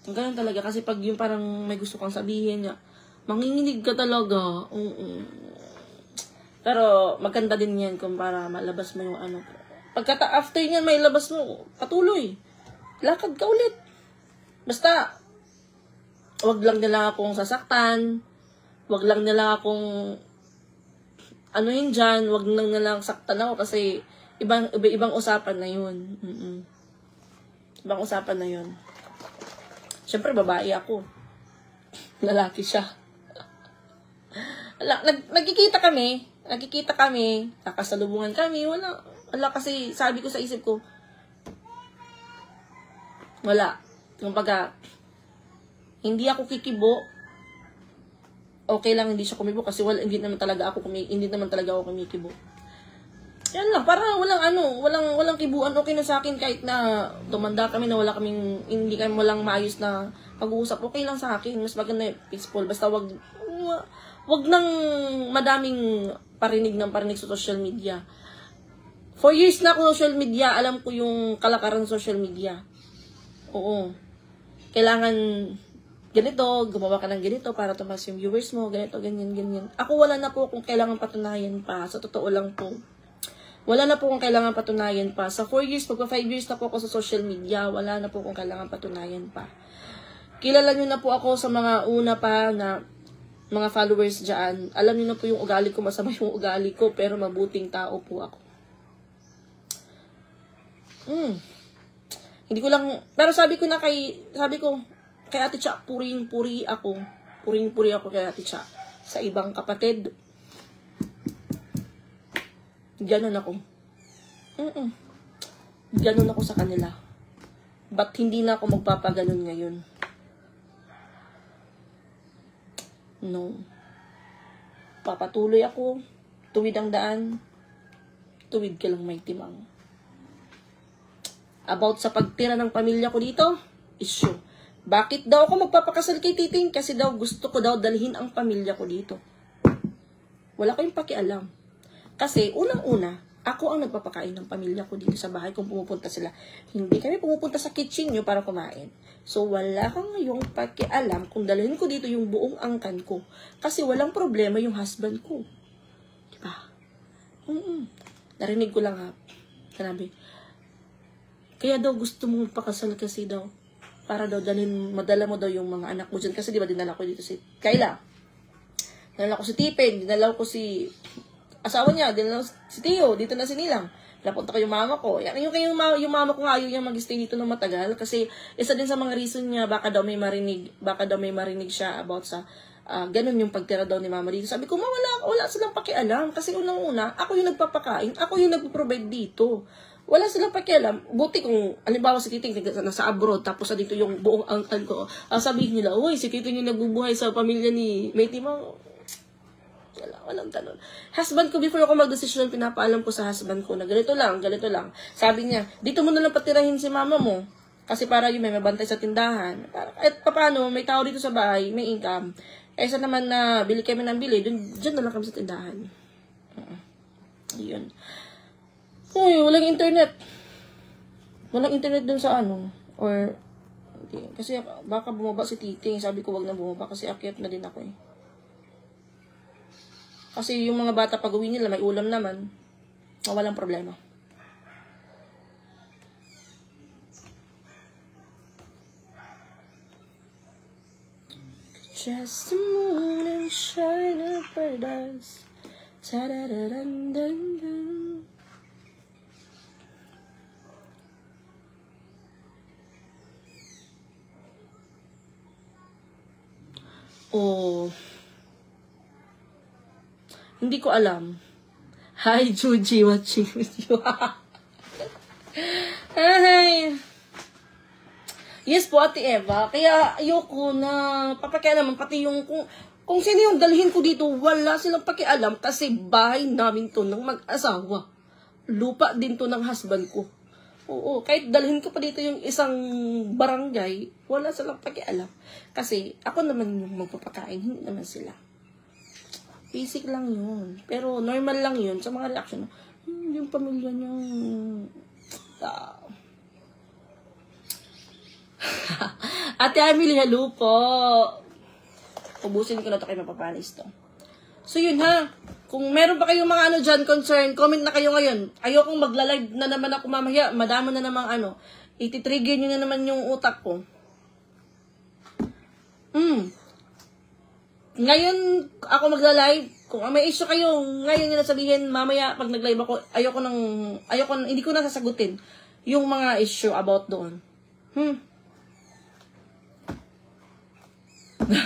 Ganun talaga. Kasi pag yung parang may gusto kang sabihin, manginginig ka talaga. Pero maganda din yan kung para malabas mo yung ano. After yan, may labas mo. Patuloy. Lakad ka ulit. Basta, wag lang nila akong sasaktan. Wag lang nila akong ano yun dyan, wag nang nalang saktan ako kasi ibang usapan na yun. Ibang usapan na yun. Siyempre, babae ako. Lalaki siya. Nagkikita kami, nakasalubungan kami, wala kasi sabi ko sa isip ko, wala. Kumbaga, hindi ako kikibo. Okay lang hindi siya kumibo kasi hindi naman talaga ako kumikibo. Yan lang, para walang kibuan. Okay na sa akin kahit na tumanda kami na walang maayos na pag-uusap. Okay lang sa akin, mas maganda peaceful. Basta wag nang madaming parinig sa social media. 4 years na ako social media, alam ko yung kalakaran social media. Oo. Kailangan ganito, gumawa ka ng ganito para tumas yung viewers mo, ganito, ganyan. Ako wala na po kung kailangan patunayan pa. Sa totoo lang po. Wala na po kung kailangan patunayan pa. Sa 4 years, pagka 5 years na po ako sa social media, wala na po kung kailangan patunayan pa. Kilala nyo na po ako sa mga una pa na mga followers dyan. Alam nyo na po yung ugali ko, masama yung ugali ko, pero mabuting tao po ako. Hindi ko lang, pero sabi ko kay Ate Cha, puring-puri ako kay Ate Cha. Sa ibang kapatid, ganon ako. Ganon ako sa kanila. Ba't hindi na ako magpapaganon ngayon? No. Papatuloy ako. Tuwid ang daan. Tuwid ka lang may timang. About sa pagtira ng pamilya ko dito, issue. Bakit daw ako magpapakasal kay Titing? Kasi daw gusto ko daw dalhin ang pamilya ko dito. Wala kayong pakialam. Kasi unang-una, ako ang nagpapakain ng pamilya ko dito sa bahay kung pumupunta sila. Hindi kami pumupunta sa kitchen nyo para kumain. So wala kang ngayong pakialam kung dalhin ko dito yung buong angkan ko. Kasi walang problema yung husband ko. Diba? Narinig ko lang ha. Sanabi. Kaya daw gusto mong pakasal kasi daw. Para daw madala mo daw yung mga anak mo dyan. Kasi di ba dinala ko dito si Kayla. Dinala ko si Tipin. Dinala ko si asawa niya. Dinala ko si Tio. Dito na si Nilang. Napunta ko yung mama ko. Yung mama ko nga ayaw niya mag-stay dito ng matagal. Kasi isa din sa mga reason niya baka daw may marinig siya about sa ganun yung pagtira daw ni mama dito. Sabi ko, wala silang pakialam. Kasi unang-una, ako yung nagpapakain. Ako yung nagpo-provide dito. Wala silang pakialam. Buti kung, halimbawa si Titing nasa abroad, tapos dito yung buong angkan ko, sabihin nila, uy, si Titing yung nagbubuhay sa pamilya ni Matey Mang. Walang ganun. Husband ko, before ako mag-desisyon, pinapaalam ko sa husband ko na ganito lang. Sabi niya, dito mo na lang patirahin si mama mo. Kasi para yung may mabantay sa tindahan. At paano, may tao dito sa bahay, may income. Sa naman na bili kami ng bili, dyan na lang kami sa tindahan. Yun. Uy, walang internet. Walang internet dun sa or, okay. Kasi baka bumaba si Titing. Sabi ko wag na bumaba kasi akyat na din ako eh. Kasi yung mga bata pag uwi nila, may ulam naman. Walang problema. Just the moon and shine a paradise. Ta-da-da-dun-dun-dun. Oh. Hindi ko alam. Hi, Juji. Watching with you. Hi. Yes po, Ate Eva. Kaya ayoko na papakialaman pati yung kung sino yung dalhin ko dito, wala silang pakialam kasi bahay namin to ng mag-asawa. Lupa din to ng husband ko. Oo, kahit dalhin ko pa dito yung isang barangay, wala silang pakialam. Kasi ako naman yung magpapakain, hindi naman sila. Basic lang yun. Pero normal lang yun sa mga reaction. Yung pamilya niya. Ate Emily, hello po. Ubusin ko na ito kay mapapanis to. So yun ha. Kung meron pa kayong mga ano dyan, concern, comment na kayo ngayon. Ayokong magla-live na naman ako mamaya. Madama na namang ano. Ititrigger nyo na naman yung utak ko. Ngayon, ako magla-live. Kung may issue kayo, ngayon nyo sabihin, mamaya pag nag-live ako, hindi ko na sasagutin yung mga issue about doon.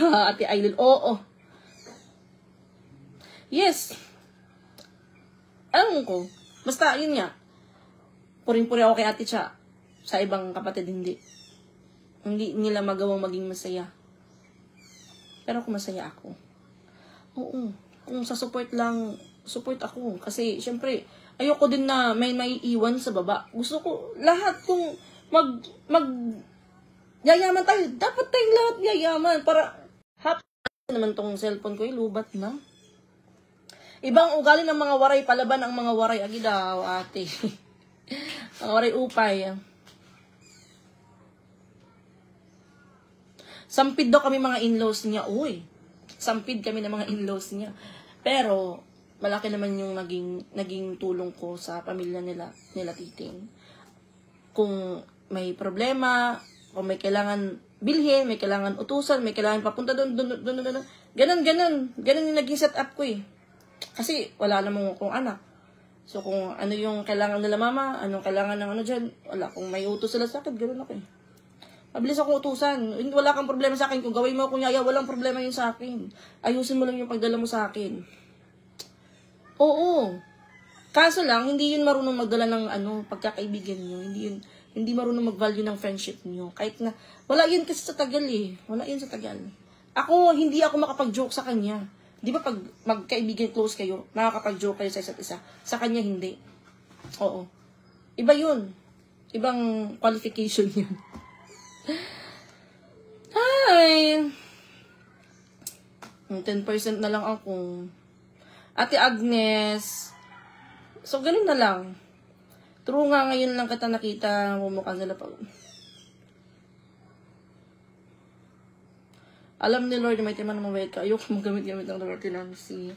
Ate Aileen, oo. Yes. Alam ko. Basta, yun nga. Puring-puri ako kay Ate Cha. Sa ibang kapatid, hindi. Hindi nila magawang maging masaya. Pero kung masaya ako. Oo. Kung sa support lang, support ako. Kasi, syempre, ayoko din na may iwan sa baba. Gusto ko, lahat kung yayaman tayo. Dapat tayong lahat yayaman. Para, happy naman tong cellphone ko, lubat na. Ibang ugali ng mga waray, palaban ang mga waray. Agi daw, ate. Mga waray upay. Sampid daw kami mga in-laws niya. Uy, sampid kami ng mga in-laws niya. Pero, malaki naman yung naging tulong ko sa pamilya nila Titing. Kung may problema, kung may kailangan bilhin, may kailangan utusan, may kailangan papunta doon. Ganon yung naging setup ko eh. Kasi wala namang akong anak. So kung ano yung kailangan nila mama, anong kailangan ng ano dyan, wala. Kung may utos sila sa akin, gano'n ako eh. Mabilis akong utusan. Wala kang problema sa akin. Kung gawin mo akong yaya, walang problema yun sa akin. Ayusin mo lang yung pagdala mo sa akin. Oo. Kaso lang, hindi yun marunong magdala ng pagkakaibigan nyo. Hindi marunong mag-value ng friendship nyo. Kahit na, wala yun kasi sa tagal eh. Wala yun sa tagal. Hindi ako makapag-joke sa kanya. Di ba pag magkaibigan close kayo, nakakapag-joke kayo sa isa't isa? Sa kanya, hindi. Oo. Iba yun. Ibang qualification yun. Hi! 10% na lang ako. Ate Agnes. So, ganun na lang. True nga, ngayon lang kita nakita. Mumukha nila pa. Alam ni Lord, may tema na mabait ka. Ayoko magamit-gamit ng Lord Nancy.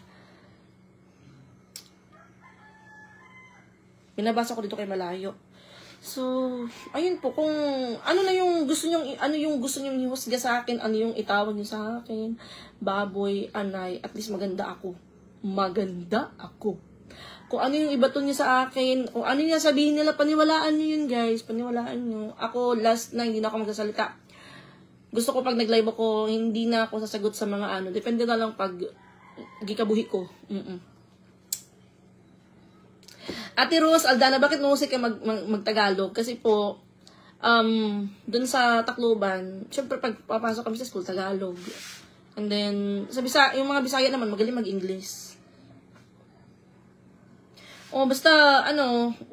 Binabasa ko dito kay Malayo. So, ayun po, kung ano yung gusto nyong ihusga sa akin, ano yung itawag niyo sa akin, baboy, anay, at least maganda ako. Maganda ako. Kung ano yung ibaton niyo sa akin, kung ano yung sabihin nila, paniwalaan niyo yun, guys. Paniwalaan niyo. Ako, last na, hindi na ako magsasalita. Gusto ko pag nag-live ako, hindi na ako sasagot sa mga depende na lang pag gikabuhi ko. Ate Rose Aldana, bakit musik ka mag-Tagalog? Kasi po, dun sa Tacloban, syempre pag papasok kami sa school, Tagalog. And then, yung mga Bisaya naman, magaling mag-English. Basta,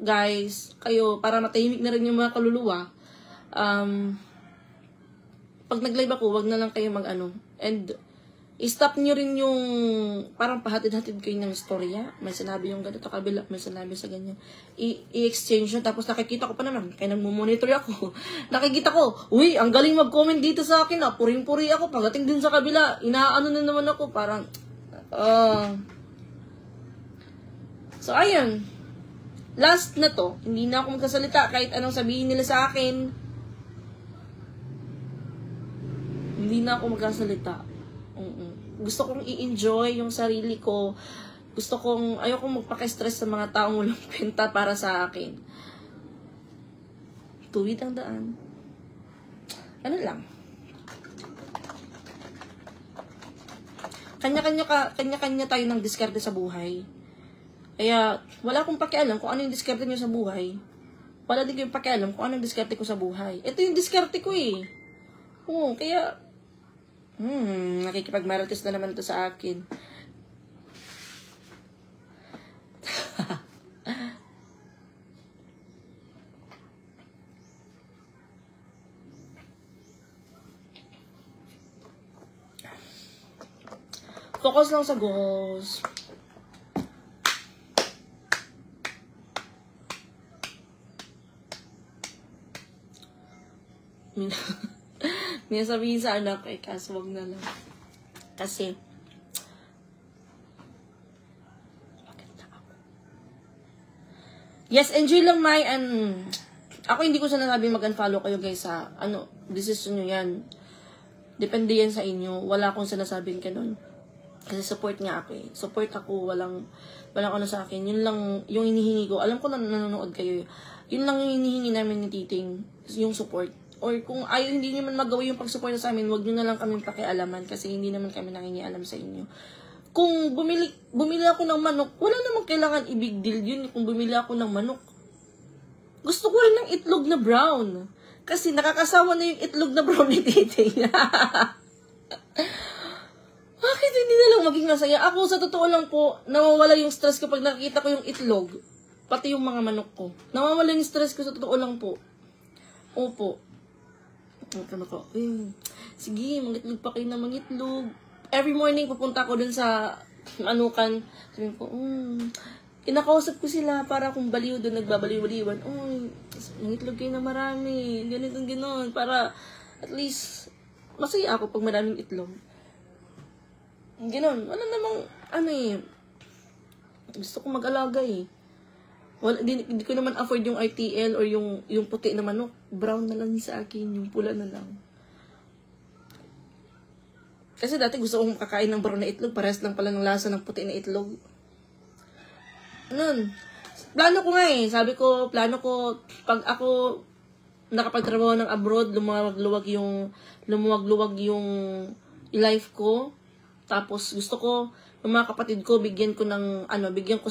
guys, kayo, para matahimik na rin yung mga kaluluwa, pag nag-live ako, wag na lang kayo and i-stop nyo rin yung parang pahatid-hatid kayo ng storya. May sinabi yung ganito kabila, may sinabi sa ganyan. I-exchange nyo, tapos nakikita ko pa naman, kaya nagmumonitor ako. Nakikita ko, uy, ang galing mag-comment dito sa akin, puring-puri ako, pagdating din sa kabila, inaano na naman ako, parang, So, ayun. Last na to. Hindi na ako magkasalita kahit anong sabihin nila sa akin. Hindi na ako magkasalita. Gusto kong i-enjoy yung sarili ko. Ayokong magpaka-stress sa mga taong walang kwenta para sa akin. Tuwid ang daan. Ano lang. Kanya-kanya tayo ng diskarte sa buhay. Kaya, wala akong pakialam kung ano yung diskarte nyo sa buhay. Wala din kayong pakialam kung ano yung diskarte ko sa buhay. Ito yung diskarte ko eh. Oo, kaya, nakikipagmarites na naman ito sa akin. Focus lang sa goals. May sabihin sa anak eh, kaso wag na lang. Kasi, yes, enjoy lang May, and ako hindi ko sinasabing mag-unfollow kayo guys sa, decision nyo yan. Depende yan sa inyo. Wala akong sinasabing ganun. Kasi support nga ako eh. Support ako, walang ano sa akin. Yun lang, yung hinihingi ko. Alam ko na nanonood kayo. Yun lang yung hinihingi namin ni Titing, yung support. Or kung ayaw, hindi nyo man magawa yung pag-support sa amin, wag nyo na lang kami pakialaman kasi hindi naman kami nangingialam sa inyo. Kung bumili ako ng manok, wala namang kailangan i-big deal yun kung bumili ako ng manok. Gusto ko rin ng itlog na brown. Kasi nakakasawa na yung itlog na brown ni Titing. Bakit hindi na lang maging masaya? Ako, sa totoo lang po, nawawala yung stress kapag nakikita ko yung itlog. Pati yung mga manok ko. Nawawala yung stress ko sa totoo lang po. Opo. Sige, mangitlog pa kayo na mangitlog. Every morning, pupunta ko dun sa anukan. Sabi ko, kinakausap ko sila para kung baliw doon, nagbabaliw-baliwan. Mangitlog kayo na marami. Ganito, gano'n. Para at least, masaya ako pag maraming itlog. Ganon. Wala namang, gusto ko mag-alaga eh. Hindi ko naman afford yung RTL or yung puti na manok. Brown na lang sa akin, yung pula na lang. Kasi dati gusto kong kakain ng brown na itlog, parehas lang pala ng lasa ng puti na itlog. Plano ko nga eh. Sabi ko, pag ako nakapagtrabaho ng abroad, lumuwag-luwag yung life ko. Tapos gusto ko, yung mga kapatid ko, bigyan ko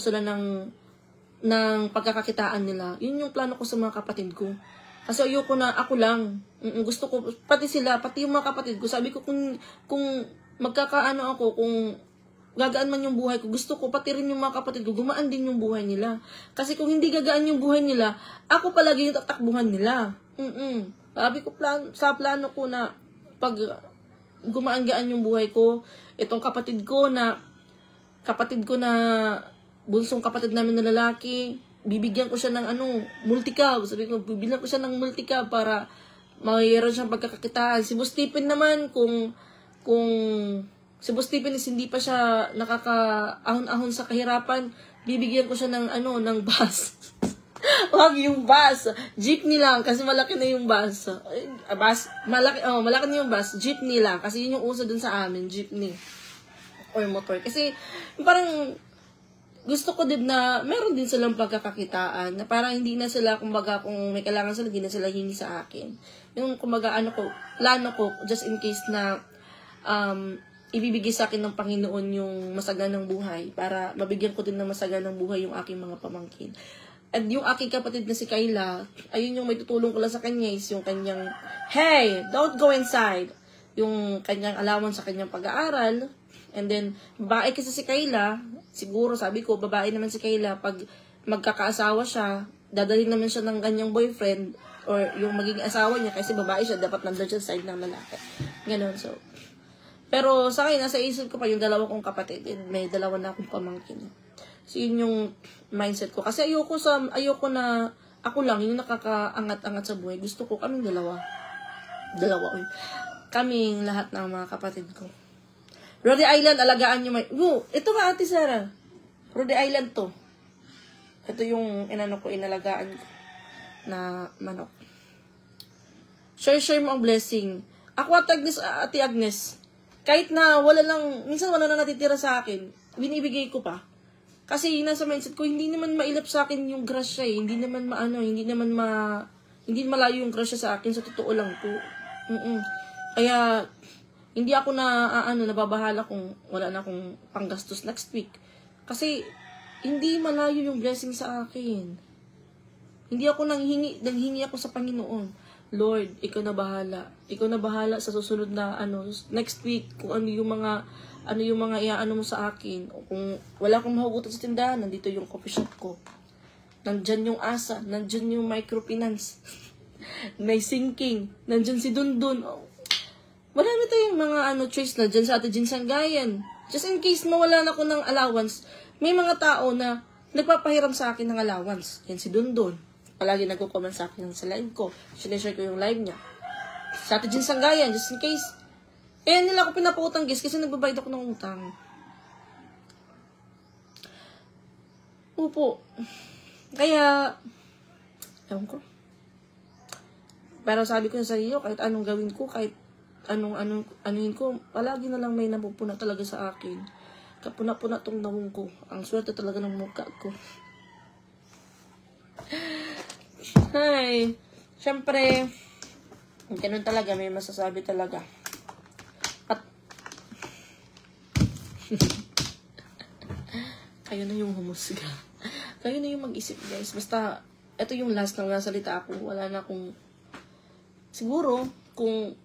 sila ng pagkakakitaan nila. Yun yung plano ko sa mga kapatid ko. Kasi ayoko na ako lang. Gusto ko, pati sila, pati yung mga kapatid ko. Sabi ko, kung magkakaano ako, kung gagaan man yung buhay ko, gusto ko, pati rin yung mga kapatid ko, gumaan din yung buhay nila. Kasi kung hindi gagaan yung buhay nila, ako palagi yung tatakbuhan nila. Sabi ko, plano ko na, pag gumaan-gaan yung buhay ko, itong kapatid ko na bunsong kapatid namin na lalaki, bibigyan ko siya ng multicab. Sabi ko, bibigyan ko siya ng multicab para mayroon siyang pagkakakitaan. Si Boss Stephen naman, kung si Boss Stephen is hindi pa siya nakakaahon-ahon sa kahirapan, bibigyan ko siya ng bus. Wag yung bus. Jeepney lang, kasi malaki na yung bus. Malaki na yung bus. Jeepney lang, kasi yun yung uso dun sa amin, jeepney. Or motor. Kasi, parang, gusto ko din na meron din silang pagkakakitaan na parang hindi na sila, kumbaga, kung may kailangan sila, hindi na sila hingi sa akin. Yung, kumbaga, plano ko, just in case na ibibigay sa akin ng Panginoon yung masaganang buhay para mabigyan ko din ng masaganang buhay yung aking mga pamangkin. At yung aking kapatid na si Kayla, ayun yung may tutulong ko lang sa kanya is yung kanyang, hey, don't go inside. Yung kanyang allowance sa kanyang pag-aaral. And then, babae kasi si Kayla, siguro sabi ko, babae naman si Kayla, pag magkakaasawa siya, dadalhin naman siya ng kanyang boyfriend or yung magiging asawa niya kasi babae siya, dapat nandun siya sa side ng lalaki. Ganon, so. Pero sa akin, nasa isip ko pa yung dalawa kong kapatid, and may dalawa na akong pamangkin. So, yun yung mindset ko. Kasi ayoko na ako lang yung nakakaangat-angat sa buhay. Gusto ko kaming dalawa. Kaming lahat ng mga kapatid ko. Rhode Island, alagaan nyo ito nga, Ate Sarah. Rhode Island to. Ito yung inano ko, inalagaan ko na manok. Share mo ang blessing. Ako at Agnes, Ate Agnes, kahit na wala lang, minsan wala na natitira sa akin, binibigay ko pa. Kasi nasa mindset ko, hindi naman mailap sa akin yung grasya eh. Hindi naman hindi malayo yung grasya sa akin, sa totoo lang po. Kaya, hindi ako nababahala kung wala na akong panggastos next week. Kasi, hindi malayo yung blessing sa akin. Hindi ako nanghingi ako sa Panginoon. Lord, ikaw na bahala. Ikaw na bahala sa susunod na next week kung ano yung mga iaano mo sa akin. O kung wala akong mahugutan sa tindahan, nandito yung coffee shop ko. Nandyan yung asa, nandyan yung microfinance. May sinking, nandyan si Dundun. Oh. Marami tayong mga choice na dyan sa Ate Jinsanggayan. Just in case mawala na ako ng allowance, may mga tao na nagpapahiram sa akin ng allowance. Yan si Dundun. Palagi nagko-comment sa akin sa live ko. Sineshare ko yung live niya. Sa Ate Jinsanggayan, just in case. Nila ako pinapautang guys kasi nagbabayad ako ng utang. Opo. Kaya, ewan ko. Pero sabi ko sa iyo, kahit anong gawin ko, kahit anuhin ko, palagi na lang may napupuna talaga sa akin. Kapuna-puna tong dawong ko. Ang swerte talaga ng mukha ko. Ay, syempre, ganun talaga, may masasabi talaga. At, kayo na yung humusga. Kayo na yung mag-isip, guys. Basta, ito yung last na nasalita ako. Wala na akong, siguro, kung,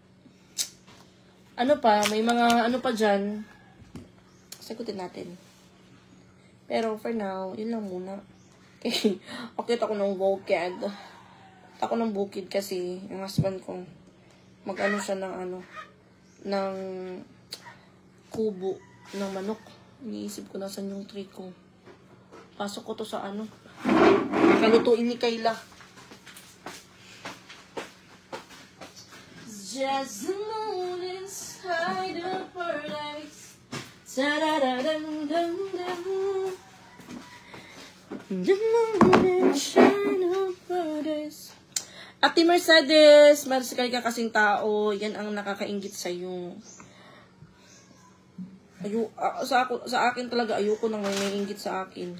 may mga pa dyan, sagutin natin. Pero, for now, yun lang muna. Okay, ako ng bukid. Ako ng bukid kasi yung husband ko siya ng kubo ng manok. Iniisip ko nasan yung tray ko. Pasok ko to sa kalutuin ni Kayla. Just the moon inside the paradise. Da-da-da-dum-dum-dum. The moon shine over this. Ate Mercedes, marsikal ka kasing tao, yan ang nakakainggit sa'yo. Sa akin talaga, ayoko nang may inggit sa akin.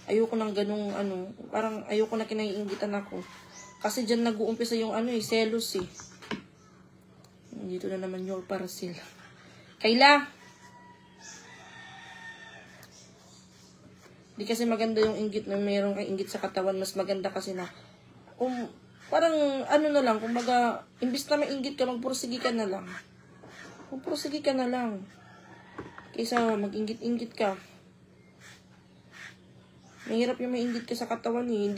Ayoko nang ganung parang ayoko na kinaiinggitan ako. Kasi dyan nag-uumpisa yung selos eh. Dito na naman your parcel. Kayla! Di kasi maganda yung inggit na mayroong kang inggit sa katawan. Mas maganda kasi na, parang na lang, kumbaga, imbis na may inggit ka, magpursige ka na lang. Magpursige ka na lang. Kaysa mag-inggit-inggit ka. Mahirap yung may inggit ka sa katawan eh.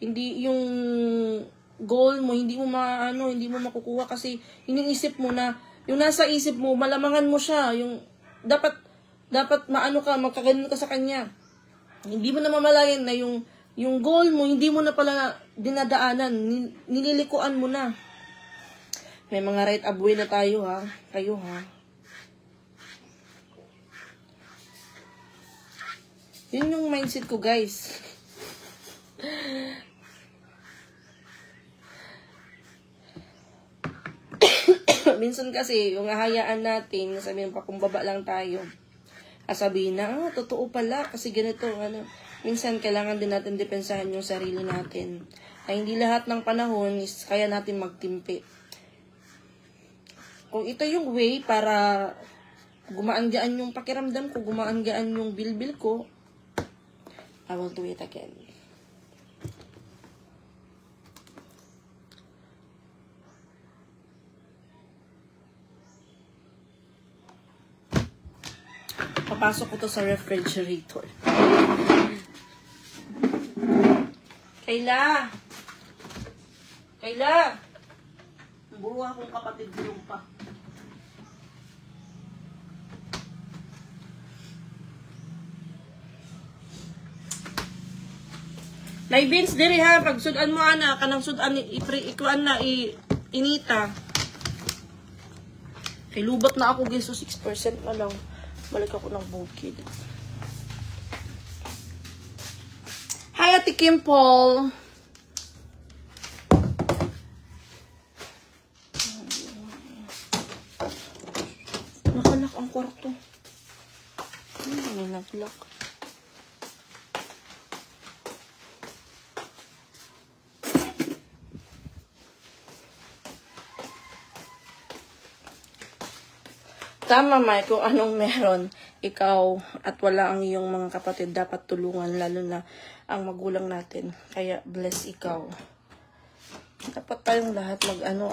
Hindi yung goal mo, hindi mo makukuha kasi iniisip mo na, yung nasa isip mo, malamangan mo siya. Yung, dapat magkaganon ka sa kanya. Hindi mo na mamalayan na yung goal mo, hindi mo na pala dinadaanan. Nililikuan mo na. May mga right of way na tayo ha. Kayo ha. Yun yung mindset ko guys. Minsan kasi, yung ahayaan natin, sabihin pa kung baba lang tayo. Sabihin na, totoo pala, kasi ganito, minsan kailangan din natin depensahan yung sarili natin. Ay hindi lahat ng panahon is kaya natin magtimpi. Kung ito yung way para gumaan-gaan yung pakiramdam ko, gumaan-gaan yung bilbil ko, I will do it again. Papasok ko to sa refrigerator. Kayla! Buha akong kapatid yung pa. Nay Vince, diri ha, pag sudan mo ana, kanang sudan ikuan na inita. Kay lubat na ako guys, so 6% na lang. Balik ako ng bukid. Hi, Ate Kimple. Nakalak ang kwarto. May naglak. Tama, Mike, kung anong meron, ikaw at wala ang iyong mga kapatid dapat tulungan, lalo na ang magulang natin. Kaya bless ikaw. Dapat tayong lahat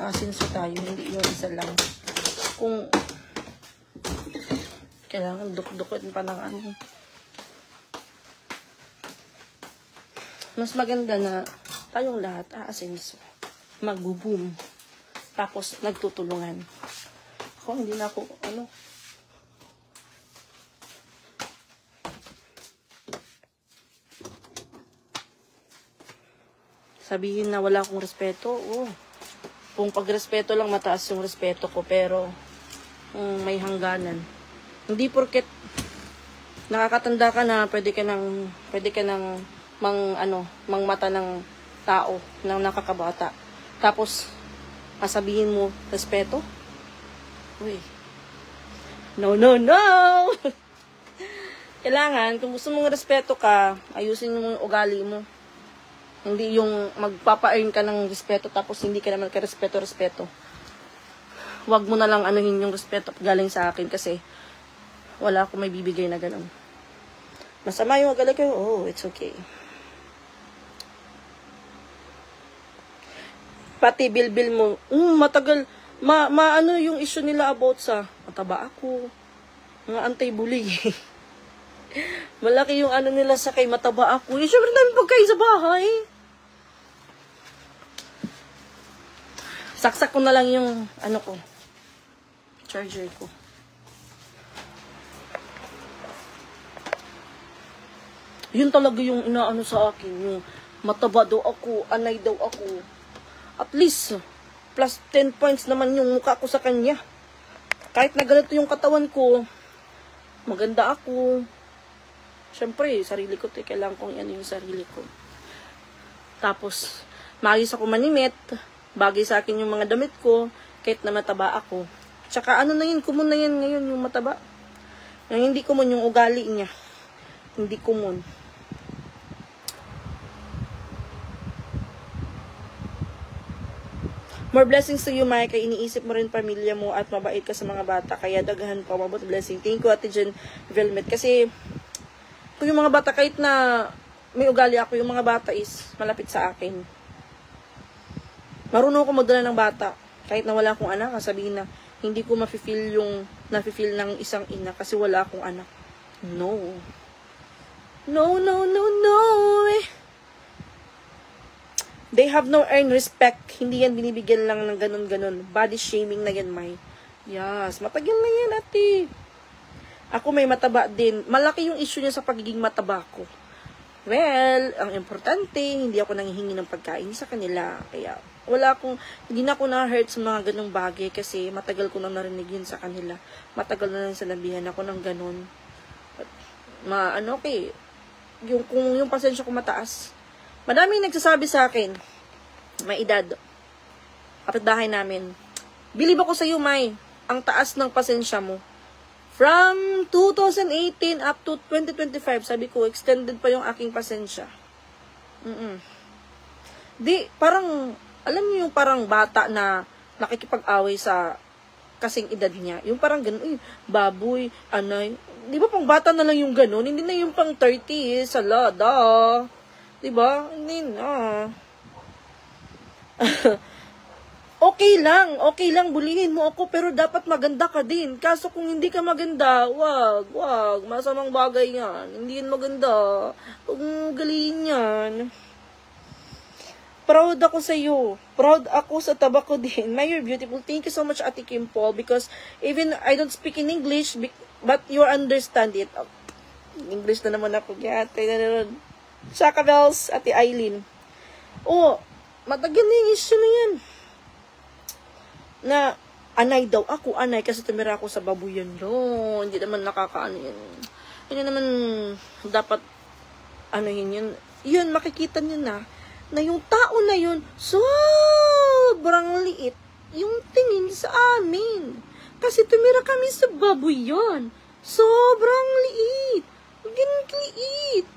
asinso tayo, hindi yung isa lang. Kung kailangan duk-dukot pa ng mas maganda na tayong lahat aasinso. Magbo-boom. Tapos nagtutulungan. Ako, hindi na ako, sabihin na wala akong respeto, kung pagrespeto lang mataas yung respeto ko, pero may hangganan. Hindi porket nakakatanda ka na pwede ka nang mangmata ng tao, ng nakakabata. Tapos, sabihin mo, respeto? Uy. No, no, no! Kailangan, kung gusto mong respeto ka, ayusin mo yung ugali mo. Hindi yung magpapa-earn ka ng respeto tapos hindi ka naman ka-respeto. Huwag mo na lang anuhin yung respeto galing sa akin kasi wala akong may bibigay na ganun. Masama yung ugali ko, it's okay. Pati bilbil mo, matagal, ano yung issue nila about sa mataba ako, mga anti-bullying. Malaki yung nila sa kay mataba ako. Siyempre namin pagkain sa bahay. Saksak ko na lang yung charger ko. Yun talaga yung inaano sa akin, yung mataba daw ako, anay daw ako. At least, plus 10 points naman yung mukha ko sa kanya. Kahit na ganito yung katawan ko, maganda ako. Siyempre, sarili ko, kailangan kong yung sarili ko. Tapos, maayos ako manimit, bagay sa akin yung mga damit ko, kahit na mataba ako. Tsaka common na yan ngayon, yung mataba. Yung hindi common yung ugali niya. Hindi common. More blessings to you, Mike. Kaya iniisip mo rin pamilya mo at mabait ka sa mga bata. Kaya daghan pa, mabot blessing. Thank you, Ate Jen Velmet. Kasi, kung yung mga bata, kahit na may ugali ako, yung mga bata is malapit sa akin. Marunong ako magdala ng bata. Kahit na wala akong anak, sabihin na, hindi ko nafe-feel ng isang ina kasi wala akong anak. No. No, no, no, no. They have no earned respect. Hindi yan binibigyan lang ng ganun-ganun. Body shaming na yan, May. Yes, matagal na yan, ate. Ako may mataba din. Malaki yung issue niya sa pagiging mataba ko. Well, ang importante, hindi ako nanghihingi ng pagkain sa kanila. Kaya, hindi na ako na-hurt sa mga ganung bagay kasi matagal ko na narinig yun sa kanila. Matagal na lang sinabihan ako ng ganun. Okay. Kung yung pasensya ko mataas, madaming nagsasabi sa akin, may edad, kapitbahay namin, bilib ako sa iyo, May, ang taas ng pasensya mo. From 2018 up to 2025, sabi ko, extended pa yung aking pasensya. Di, parang, alam niyo yung parang bata na nakikipag-away sa kasing edad niya. Yung parang ganun, baboy, anay. Di ba pang bata na lang yung ganun? Hindi na yung pang 30, salada. Diba? Hindi na. Okay lang, bulihin mo ako, pero dapat maganda ka din. Kaso kung hindi ka maganda, wag, masamang bagay yan. Hindi yan maganda. Huwag mong galiin yan. Proud ako sa iyo. Proud ako sa taba ko din. May, you're beautiful. Thank you so much, Ate Kim Paul, because even I don't speak in English, but you understand it. English na naman ako. Ate na naman. Shaka Bells, Ate Eileen. Matagal na yung issue na yan. Na, anay daw ako, kasi tumira ako sa babuyan. Hindi naman nakakaano yan. Hindi naman dapat, yun. yun, makikita nyo na yung tao na yun, sobrang liit yung tingin sa amin. Kasi tumira kami sa babuyan. Sobrang liit. Ganun liit.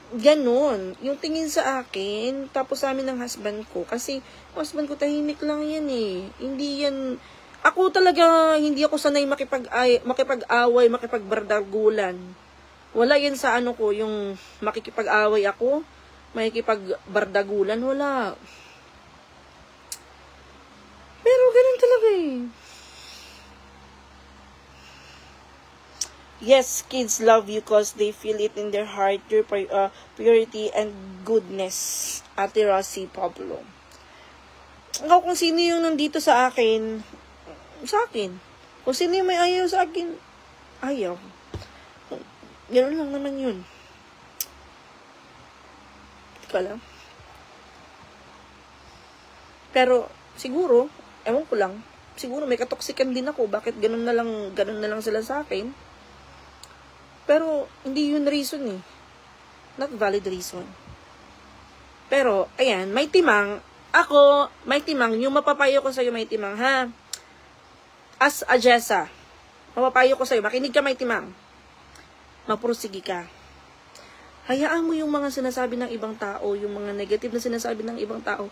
Ganon. Yung tingin sa akin, tapos sa amin ng husband ko. Kasi, husband ko tahimik lang yan eh. Hindi yan, ako talaga, hindi ako sanay makipag-away, makipagbardagulan. Wala yan sa ano ko, yung makikipag-away ako, makikipagbardagulan, wala. Pero ganun talaga eh. Yes, kids love you cause they feel it in their heart, your purity and goodness. Ate Rosie Pablo. Ako kung sino yung nandito sa akin. Kung sino yung may ayaw sa akin, ayaw. Ganoon lang naman yun. Ika lang. Pero, siguro, ewan ko lang, siguro may katoksikan din ako. Bakit ganun na lang sila sa akin? Pero, hindi yun reason eh. Not valid reason. Pero, ayan, may timang. Ako, may timang. Yung mapapayo ko sa'yo, may timang, ha? As a Jessa, mapapayo ko sa'yo, makinig ka, may timang. Mapursigi ka. Hayaan mo yung mga sinasabi ng ibang tao, yung mga negative na sinasabi ng ibang tao.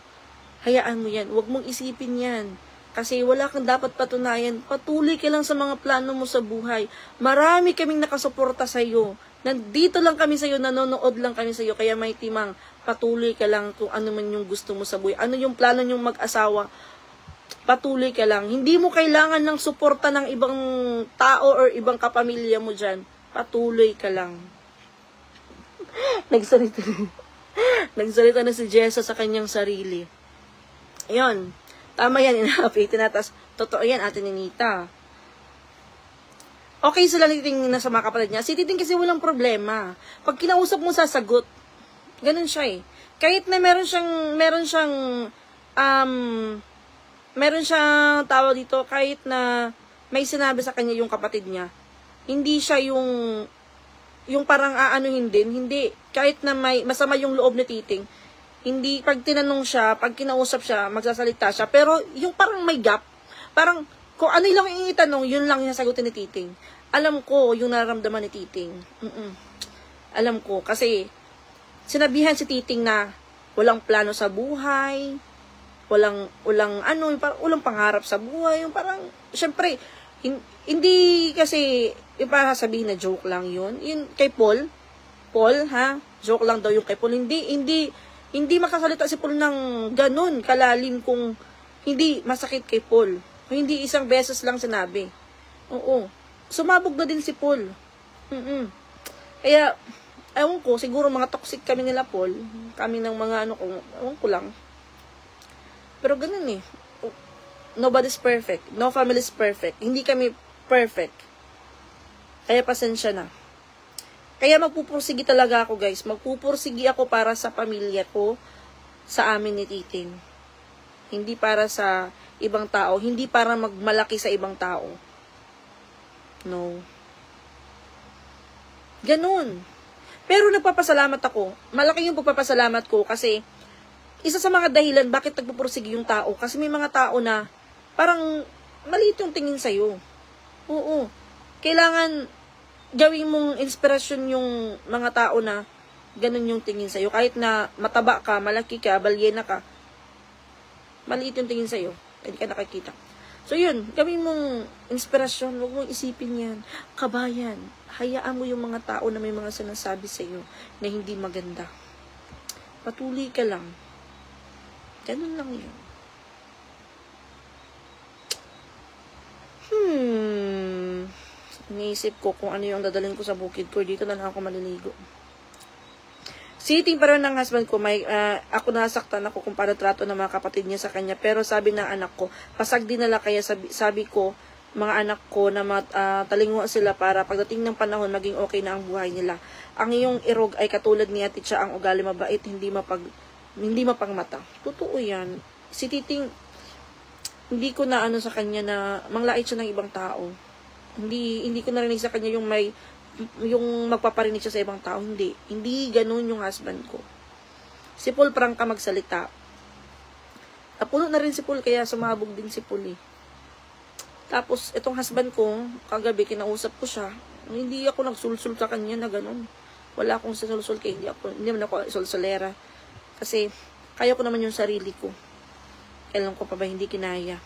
Hayaan mo yan. Huwag mong isipin yan. Kasi wala kang dapat patunayan. Patuloy ka lang sa mga plano mo sa buhay. Marami kaming nakasuporta sa iyo. Nandito lang kami sa iyo, nanonood lang kami sa iyo. Kaya may timang, patuloy ka lang kung ano man yung gusto mo sa buhay. Ano yung plano nyong mag-asawa, patuloy ka lang. Hindi mo kailangan ng suporta ng ibang tao or ibang kapamilya mo dyan. Patuloy ka lang. Nagsalita na si Jessa sa kanyang sarili. Ayun. Tama yan, inahapi. Tinatas. Totoo yan, Ate Ninita. Okay sila ni Titing na sa mga kapatid niya. Si Titing kasi walang problema. Pag kinausap mo, sasagot. Ganun siya eh. Kahit na meron siyang tawag dito, kahit na may sinabi sa kanya yung kapatid niya, hindi siya yung parang aanuhin din. Hindi. Kahit na may masama yung loob ni Titing, hindi, pag tinanong siya, pag kinausap siya, magsasalita siya. Pero, yung parang may gap, parang, kung ano lang yung itanong, yun lang yung sagutin ni Titing. Alam ko, yung nararamdaman ni Titing. Alam ko, kasi, sinabihan si Titing na, walang plano sa buhay, walang pangarap sa buhay, yung parang, syempre, hindi kasi, yung parang sabihin na joke lang yun. Yun, kay Paul, ha? Joke lang daw yung kay Paul. Hindi makasalita si Paul ng ganun kalalim kung hindi masakit kay Paul. Hindi isang beses lang sinabi. Oo. Sumabog na din si Paul. Kaya, ewan ko, siguro mga toxic kami nila Paul. Kami ng mga ewan ko lang. Pero ganun eh. Nobody's perfect. No family is perfect. Hindi kami perfect. Kaya pasensya na. Kaya magpupursigi talaga ako, guys. Magpupursigi ako para sa pamilya ko, sa amin ni Titing. Hindi para sa ibang tao. Hindi para magmalaki sa ibang tao. No. Ganun. Pero nagpapasalamat ako. Malaki yung pagpapasalamat ko kasi isa sa mga dahilan bakit nagpupursigi yung tao. Kasi may mga tao na parang maliit yung tingin sa'yo. Oo. Kailangan gawin mong inspirasyon yung mga tao na ganun yung tingin sa'yo. Kahit na mataba ka, malaki ka, balyena ka, maliit yung tingin sa'yo. Hindi ka nakikita. So yun, gawin mong inspirasyon. Huwag mong isipin yan. Kabayan, hayaan mo yung mga tao na may mga sinasabi sa'yo na hindi maganda. Patuloy ka lang. Ganun lang yun. Iniisip ko kung ano yung dadalhin ko sa bukid ko. Dito na lang ako maliligo. Sitting pa rin ng husband ko, ako nasaktan ako kung paano trato ng mga kapatid niya sa kanya. Pero sabi ng anak ko, pasag din nila. Kaya sabi ko, mga anak ko na talinguan sila para pagdating ng panahon, maging okay na ang buhay nila. Ang iyong irog ay katulad ni Ate Cha, ang ugali mabait, hindi mapangmata. Totoo yan. Si Titing, hindi ko na sa kanya na manglait siya ng ibang tao. Hindi ko narinig sa kanya yung may yung magpaparinig siya sa ibang tao. Hindi ganun yung husband ko. Si Paul prangka magsalita. Napuno na rin si Paul, kaya sumabog din si Paul eh. Tapos, itong husband ko, kagabi, kinausap ko siya. Hindi ako nagsulsul sa kanya na ganun. Wala akong sinulsul kaya hindi naman ako sulsulera. Kasi, kaya ko naman yung sarili ko. Kailan ko pa ba hindi kinaya.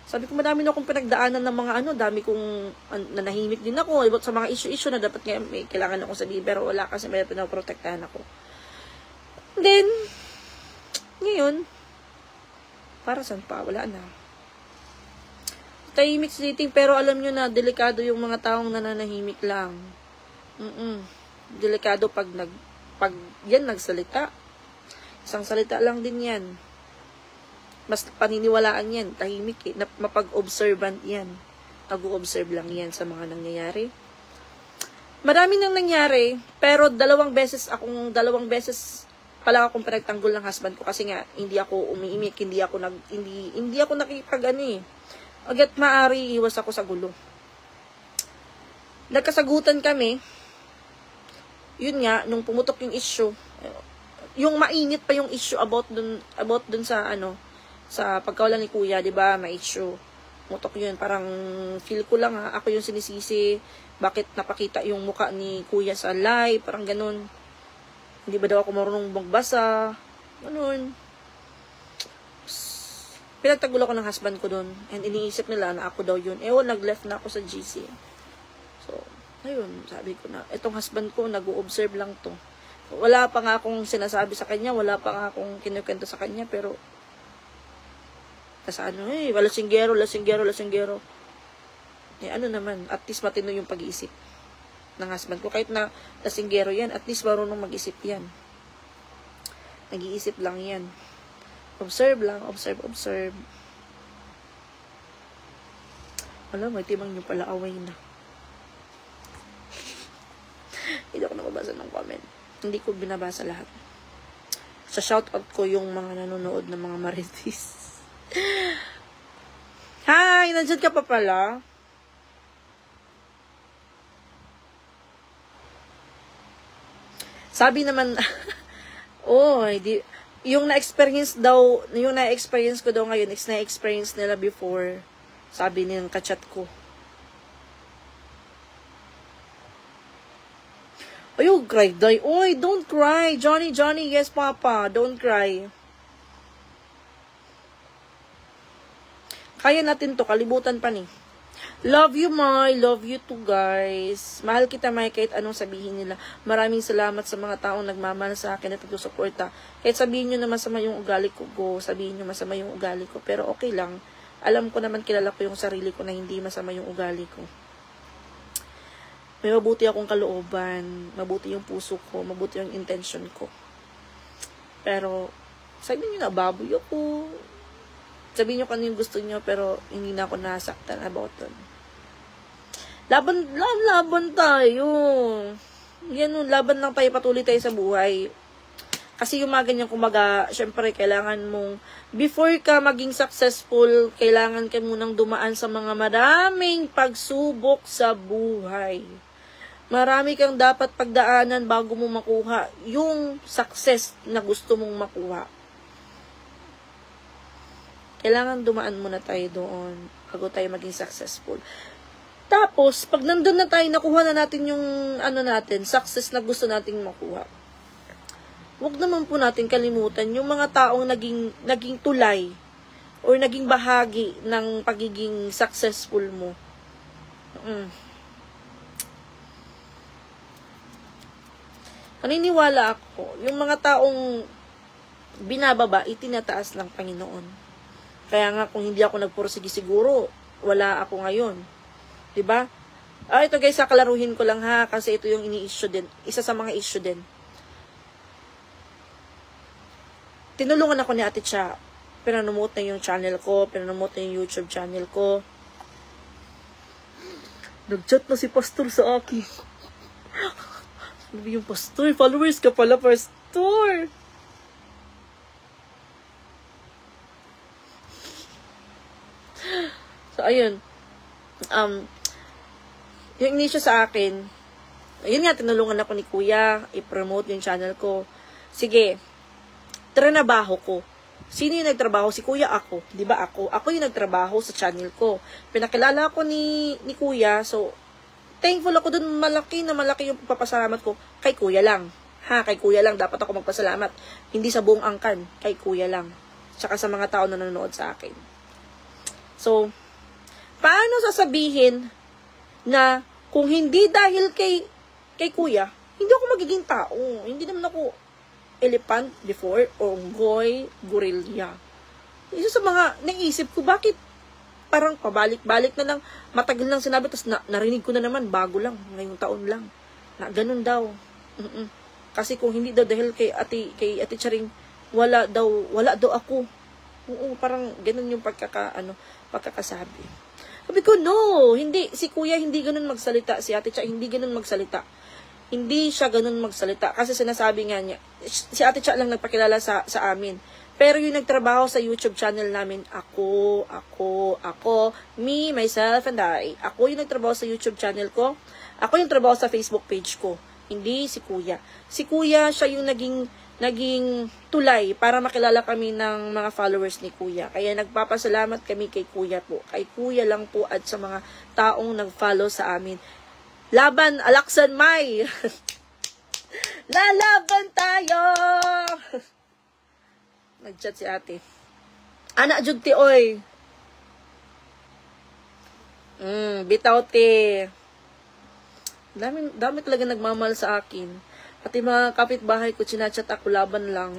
Sabi ko, madami na akong pinagdaanan ng mga dami kong nanahimik din ako. Sa mga issue na dapat nga may kailangan akong sabihin, pero wala kasi may pinaprotektahan ako. Then, ngayon, para saan pa? Wala na. Tahimik sitting, pero alam nyo na, delikado yung mga taong nananahimik lang. Delikado pag yan nagsalita. Isang salita lang din yan. Mas paniniwalaan yan, tahimik eh. Mapag-observant yan. Nag-o-observe lang yan sa mga nangyayari. Marami nang nangyari, pero dalawang beses pala akong pinagtanggol ng husband ko kasi nga hindi ako umiimik, hindi ako nakikipag Agad maaari iwas ako sa gulo. Nagkasagutan kami. Yun nga, nung pumutok yung issue, yung mainit pa yung issue about dun sa sa pagkawala ni Kuya, 'di ba? May issue. Mutok yun, parang feel ko lang ako yung sinisisi, bakit napakita yung muka ni Kuya sa live, parang ganun. Hindi ba daw ako marunong magbasa? Ganun. Pinagtagul ako ng husband ko doon, and iniisip nila na ako daw yun. Nag-left na ako sa GC. So, ayun, sabi ko na, itong husband ko, nag-o-observe lang to. Wala pa nga akong sinasabi sa kanya, wala pa nga akong kinukwento sa kanya, pero tas lasinggero. Naman, at least matino yung pag-iisip ng husband ko. Kahit na lasinggero yan, at least marunong mag-isip yan. Nag-iisip lang yan. Observe lang, observe. Alam mo, timang nyo pala away na. Hindi ako nakabasa ng comment. Hindi ko binabasa lahat. Sa shoutout ko yung mga nanonood ng mga marites. Hi! Nandiyan ka pa pala? Sabi naman, yung na-experience ko daw ngayon, na-experience nila before. Sabi ng kachat ko. You cry, Day. Oy, don't cry. Johnny, yes, Papa. Don't cry. Kaya natin to, kalibutan pa ni. Love you, Mai. Love you too, guys. Mahal kita, Mai, kahit anong sabihin nila. Maraming salamat sa mga taong nagmamahal sa akin at nagsusuporta. Kahit sabihin nyo na masama yung ugali ko, sabihin nyo masama yung ugali ko, pero okay lang. Alam ko naman, kilala ko yung sarili ko na hindi masama yung ugali ko. May mabuti akong kalooban, mabuti yung puso ko, mabuti yung intention ko. Pero, sabihin nyo na, baboy ako. Sabihin nyo kung ano yung gusto nyo, pero hindi na ako nasaktan about it. Laban tayo. Yan, laban lang tayo, patuloy tayo sa buhay. Kasi yung mga ganyan, kumbaga, syempre, kailangan mong, before ka maging successful, kailangan ka munang dumaan sa mga maraming pagsubok sa buhay. Marami kang dapat pagdaanan bago mo makuha yung success na gusto mong makuha. Kailangan dumaan muna tayo doon bago tayo maging successful. Tapos, pag nandun na tayo, nakuha na natin yung success na gusto nating makuha. Huwag naman po natin kalimutan yung mga taong naging tulay or naging bahagi ng pagiging successful mo. Naniniwala ako, yung mga taong binababa, itinataas ng Panginoon. Kaya nga, kung hindi ako nagpursige siguro, wala ako ngayon. Diba? Ito guys, kalaruhin ko lang ha, kasi ito yung ini-issue din. Isa sa mga issue din. Tinulungan ako ni Ate Cha. Pinanomote na yung channel ko, pinanomote na yung YouTube channel ko. Nag-chat na si Pastor sa akin. Sabi yung Pastor, followers ka pala, Pastor. So, ayun. Yung inisyo sa akin, Ayun nga, tinulungan ako ni Kuya, i-promote yung channel ko. Sige, trinabaho ko. Sino yung nagtrabaho? Si Kuya ako. Di ba ako? Ako yung nagtrabaho sa channel ko. Pinakilala ako ni Kuya, so, thankful ako dun, malaki yung papasalamat ko kay Kuya lang. Ha, kay Kuya lang, dapat ako magpasalamat. Hindi sa buong angkan, kay Kuya lang. Tsaka sa mga tao na nanonood sa akin. So, paano sasabihin na kung hindi dahil kay Kuya, hindi ako magiging tao. Hindi naman ako elephant before, o unggoy, gorilla. Isa sa mga naisip ko, bakit parang pabalik-balik na lang, matagal lang sinabi, tapos narinig ko na naman, bago lang, ngayong taon lang, na ganun daw. Kasi kung hindi daw dahil kay Ate Charing, wala daw ako. Oo, parang ganun yung pagkakasabi. Sabi ko, no, hindi, si Kuya hindi ganun magsalita, si Ate Cha hindi ganun magsalita. Hindi siya ganun magsalita. Kasi sinasabi nga niya, si Ate Cha lang nagpakilala sa amin. Pero yung nagtrabaho sa YouTube channel namin, ako, me, myself, and I. Ako yung nagtrabaho sa YouTube channel ko. Ako yung trabaho sa Facebook page ko. Hindi si Kuya. Si Kuya, siya yung naging tulay para makilala kami ng mga followers ni Kuya. Kaya nagpapasalamat kami kay Kuya po. Kay Kuya lang po at sa mga taong nag-follow sa amin. Laban, Alaksan May! Lalaban tayo! Nag-chat si ate. Anak jud ti oy. Bitaw ti. Dami talaga nagmamahal sa akin. Pati mga kapitbahay ko, chinachat ako, laban lang.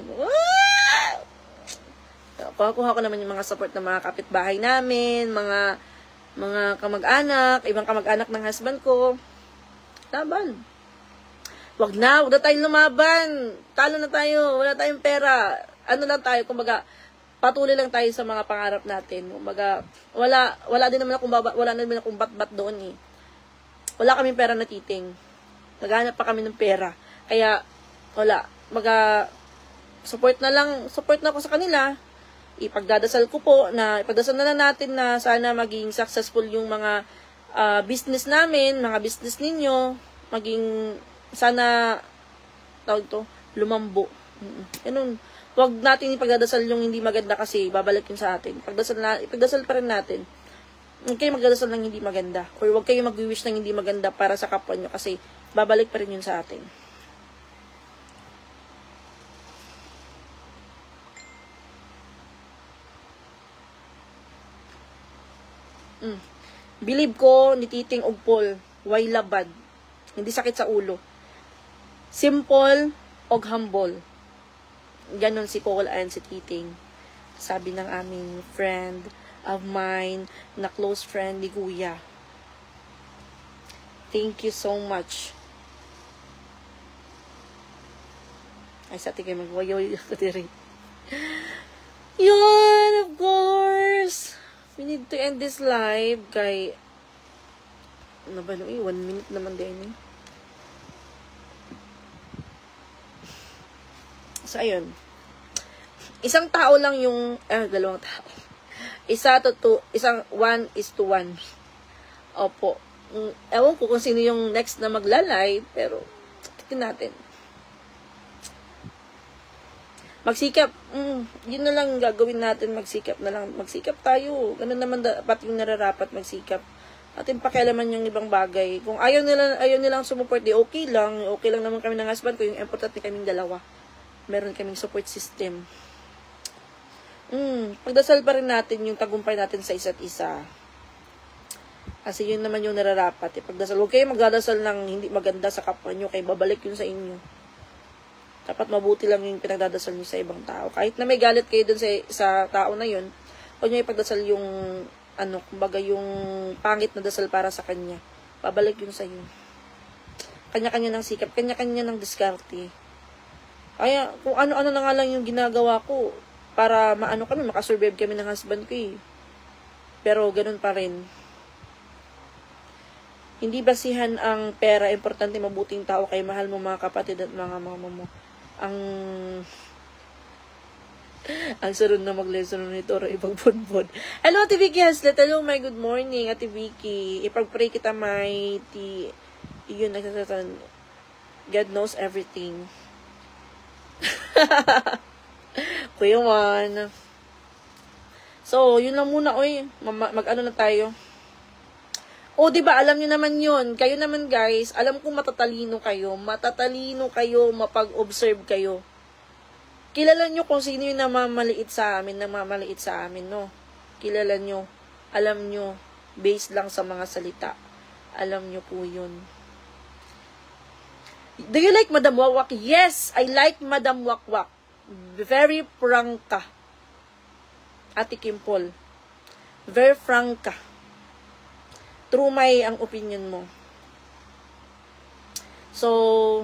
Kuha ko naman yung mga support ng mga kapitbahay namin, mga kamag-anak, ibang kamag-anak ng husband ko. Laban. Wag na tayong lumaban. Talo na tayo, wala tayong pera. Ano lang tayo, kumbaga, patuloy lang tayo sa mga pangarap natin. Kumbaga, wala din naman akong bat-bat doon eh. Wala kaming pera na titing. Naghanap pa kami ng pera. Kaya, wala. Support na ako sa kanila. Ipagdadasal na natin na sana maging successful yung mga business namin, mga business ninyo, sana, lumambo. Ganun. Huwag natin ipagdadasal yung hindi maganda kasi babalik yun sa atin. Ipagdasal pa rin natin. Huwag kayo magdadasal ng hindi maganda. Or huwag kayo mag-wish ng hindi maganda para sa kapwa nyo kasi babalik pa rin yun sa atin. Believe ko ni Titing og Paul, way labad. Hindi sakit sa ulo. Simple og humble. Ganon si Paul and si Titing. Sabi ng aming friend of mine, na close friend ni Kuya. Thank you so much. Ay, sa tingin magwayo yung katiri. Yun, of course. We need to end this live kay ano ba 1 minute naman din eh. So, ayun. Isang tao lang yung dalawang tao. 1:1. Opo. Ewan ko kung sino yung next na magla-live, pero tignan natin. Magsikap. Yun na lang gagawin natin. Magsikap tayo. Ganun naman dapat yung nararapat magsikap. Atin pakialaman yung ibang bagay. Kung ayaw nilang sumuport, di okay lang. Okay lang naman kami ng husband ko. Yung importante kaming dalawa. Meron kaming support system. Pagdasal pa rin natin yung tagumpay natin sa isa't isa. Kasi yun naman yung nararapat. Pagdasal. Huwag kayo magdadasal ng hindi maganda sa kapwa nyo. Kaya babalik yun sa inyo. Dapat mabuti lang yung pinagdadasal nyo sa ibang tao. Kahit na may galit kayo dun sa tao na yun, huwag nyo ipagdasal yung, kumbaga yung pangit na dasal para sa kanya. Babalik yun sa inyo. Kanya-kanya ng sikap, kanya-kanya ng diskarte. Kaya, kung ano-ano na nga lang yung ginagawa ko, para makasurvive kami ng husband ko eh. Pero, ganun pa rin. Hindi basihan ang pera, importante mabuting tao kay mahal mo mga kapatid at mga mama mo. Ang sarun na mag-lesson nito, ibang bonbon. Hello, Ate Vicky Haslet. Hello, my good morning, Ate Vicky. Ipag-pray kita, may yun, God knows everything. Kuya Juan. So, yun lang muna, oy. Mag-ano na tayo. O, diba, alam nyo naman yun. Kayo naman, guys, alam kong matatalino kayo. Matatalino kayo, mapag-observe kayo. Kilala nyo kung sino yung namamaliit sa amin, no? Kilala nyo. Alam nyo. Based lang sa mga salita. Alam nyo po yun. Do you like Madam Wakwak? Yes, I like Madam Wakwak. Very prangka. Ate Kimpol. Very prangka. True may ang opinion mo. So,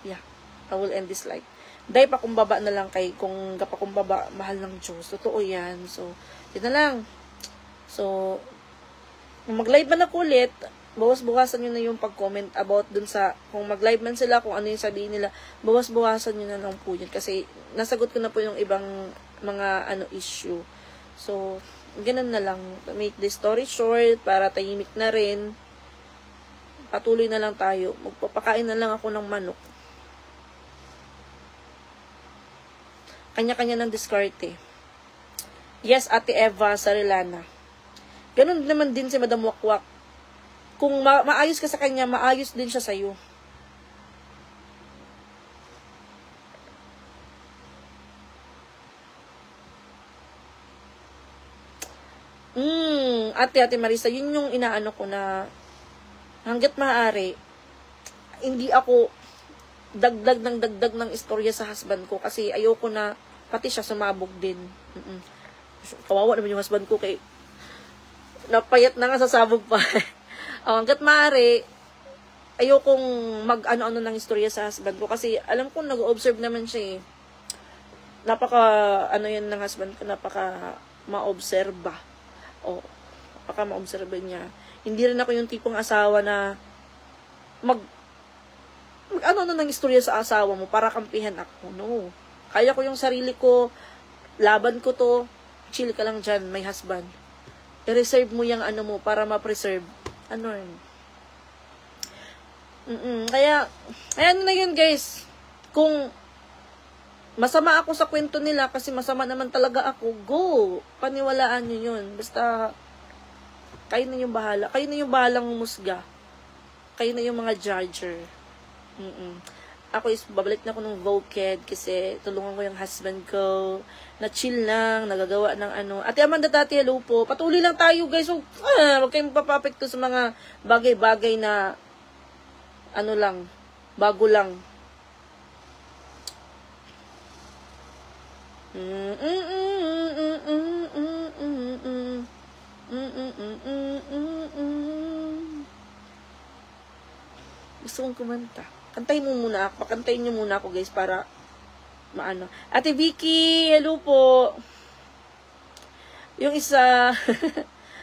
yeah. I will end this live. Dahil pakumbaba na lang kay, kung kapakumbaba, mahal ng Diyos. Totoo yan. So, yun na lang. So, mag-live man ako ulit, bawas-bukasan nyo na yung pag-comment about dun sa, kung mag-live man sila, kung ano yung sabihin nila, bawas-bukasan nyo na lang po yun. Kasi, nasagot ko na po yung ibang mga issue. So, ganun na lang. Make the story short, para tahimik na rin. Patuloy na lang tayo. Magpapakain na lang ako ng manok. Kanya-kanya ng diskarte. Yes, Ate Eva Sarilana. Ganun naman din si Madam Wakwak. Kung maayos ka sa kanya, maayos din siya sa'yo. Ate Marisa, yun yung inaano ko na hanggat maaari, hindi ako dagdag ng istorya sa husband ko kasi ayoko na pati siya sumabog din. Kawawa naman yung husband ko kay napayat na nga sasabog pa. Hanggat maaari, ayokong mag-ano-ano ng istorya sa husband ko kasi alam ko nag-observe naman siya eh. Yan ng husband ko, napaka maobserba. Napaka maobserba niya. Hindi rin ako yung tipong asawa na ano ng istorya sa asawa mo para kampihan ako. No. Kaya ko yung sarili ko, laban ko to, chill ka lang dyan, may husband. I-reserve mo yung mo para ma-preserve. Kaya na yun guys. Kung masama ako sa kwento nila kasi masama naman talaga ako, go! Paniwalaan nyo yun. Basta, kayo na yung bahala. Kayo na yung bahalang umusga. Kayo na yung mga judger. Ako babalik na ako ng Voced kasi tulungan ko yung husband ko na chill lang, nagagawa ng Ate Amanda Tati, hello po. Patuloy lang tayo guys. So, huwag kayong magpapapekto sa mga bagay-bagay na lang, bago lang. Gusto kong kumanta. Kantayin mo muna ako. Pakantayin nyo muna ako, guys, para maano. Ate Vicky, hello po. Yung isa,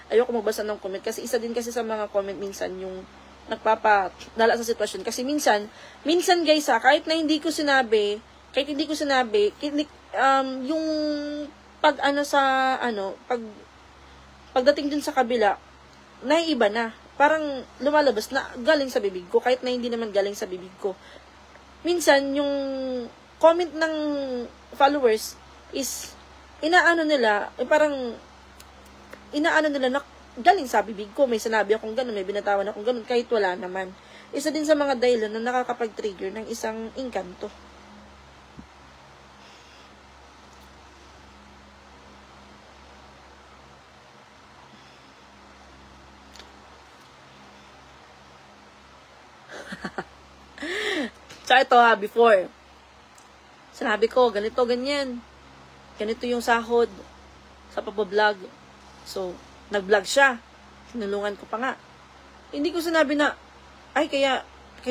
ayoko magbasa ng comment kasi isa din kasi sa mga comment minsan yung nagpapadala sa sitwasyon. Kasi minsan guys kahit hindi ko sinabi, yung pagdating dun sa kabila, naiiba na. Parang lumalabas na galing sa bibig ko, kahit na hindi naman galing sa bibig ko. Minsan, yung comment ng followers is, inaano nila na galing sa bibig ko. May sinabi akong ganun, may binatawan akong ganun, kahit wala naman. Isa din sa mga dahilan na nakakapag-trigger ng isang engkanto. Tsaka ito before, sinabi ko, ganito, ganyan. Ganito yung sahod sa papablog. So, nag-vlog siya. Tinulungan ko pa nga. Hindi ko sinabi na, kaya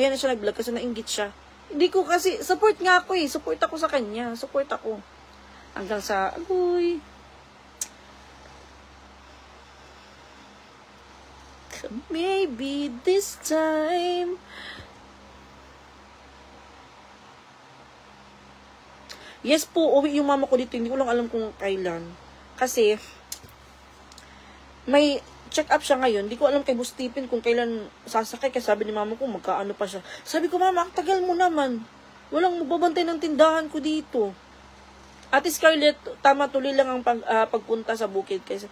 na siya nag-vlog kasi nainggit siya. Hindi ko kasi, support nga ako eh. Support ako sa kanya. Support ako. Hanggang sa, maybe this time. Yes po, uwi yung mama ko dito. Hindi ko lang alam kung kailan. Kasi, may check up siya ngayon. Di ko alam kay Bustipin kung kailan sasakay. Kasi sabi ni mama ko, magkaano pa siya. Sabi ko, mama, ang tagal mo naman. Walang magbabantay ng tindahan ko dito. Ate Scarlett, tama tuloy lang ang pagpunta sa bukid. Kasi,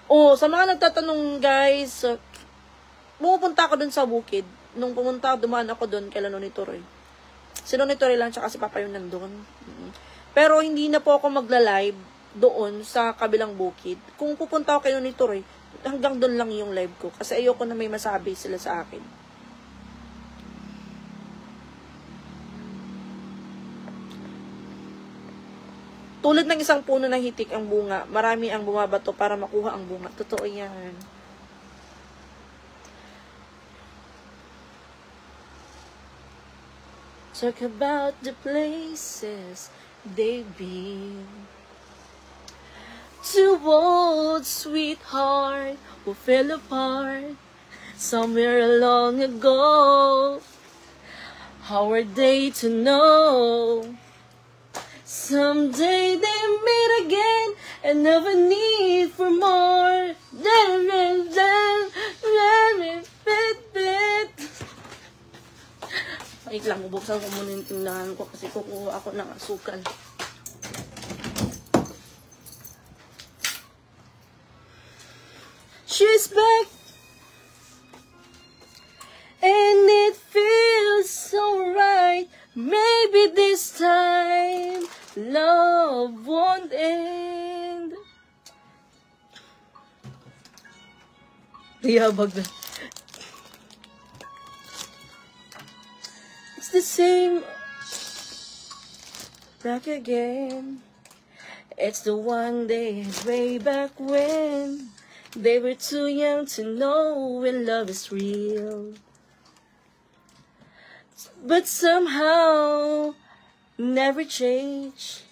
sa mga nagtatanong, guys, pumupunta ako dun sa bukid. Nung pumunta, dumaan ako dun kay Noni Toroy. Si Noni Toroy lang, tsaka si Papa yung nandun. Pero hindi na po ako magla-live doon sa kabilang bukid. Kung pupunta ako kay Noni Toroy, hanggang doon lang yung live ko. Kasi ayoko na may masabi sila sa akin. Tulad ng isang puno na hitik ang bunga, marami ang bumabato para makuha ang bunga. Totoo yan. Talk about the places they've been. Two old sweetheart who fell apart somewhere long ago. How are they to know? Someday they meet again and never need for more. Wait lang, bubuksan ko muna yung tindahan ko kasi kukuha ako ng asukal. She's back, and it feels so right. Maybe this time love won't end. Yabag na. It's the same back again. It's the one day way back when they were too young to know when love is real. But somehow never change,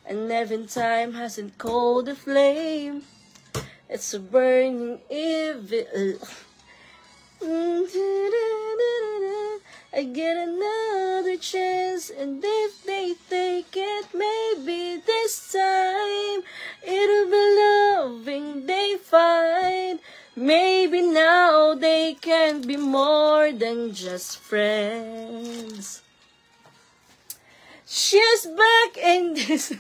and even time hasn't cooled the flame. It's a burning evil. I get another chance, and if they take it, maybe this time it'll be loving they find. Maybe now they can be more than just friends. She's back in this.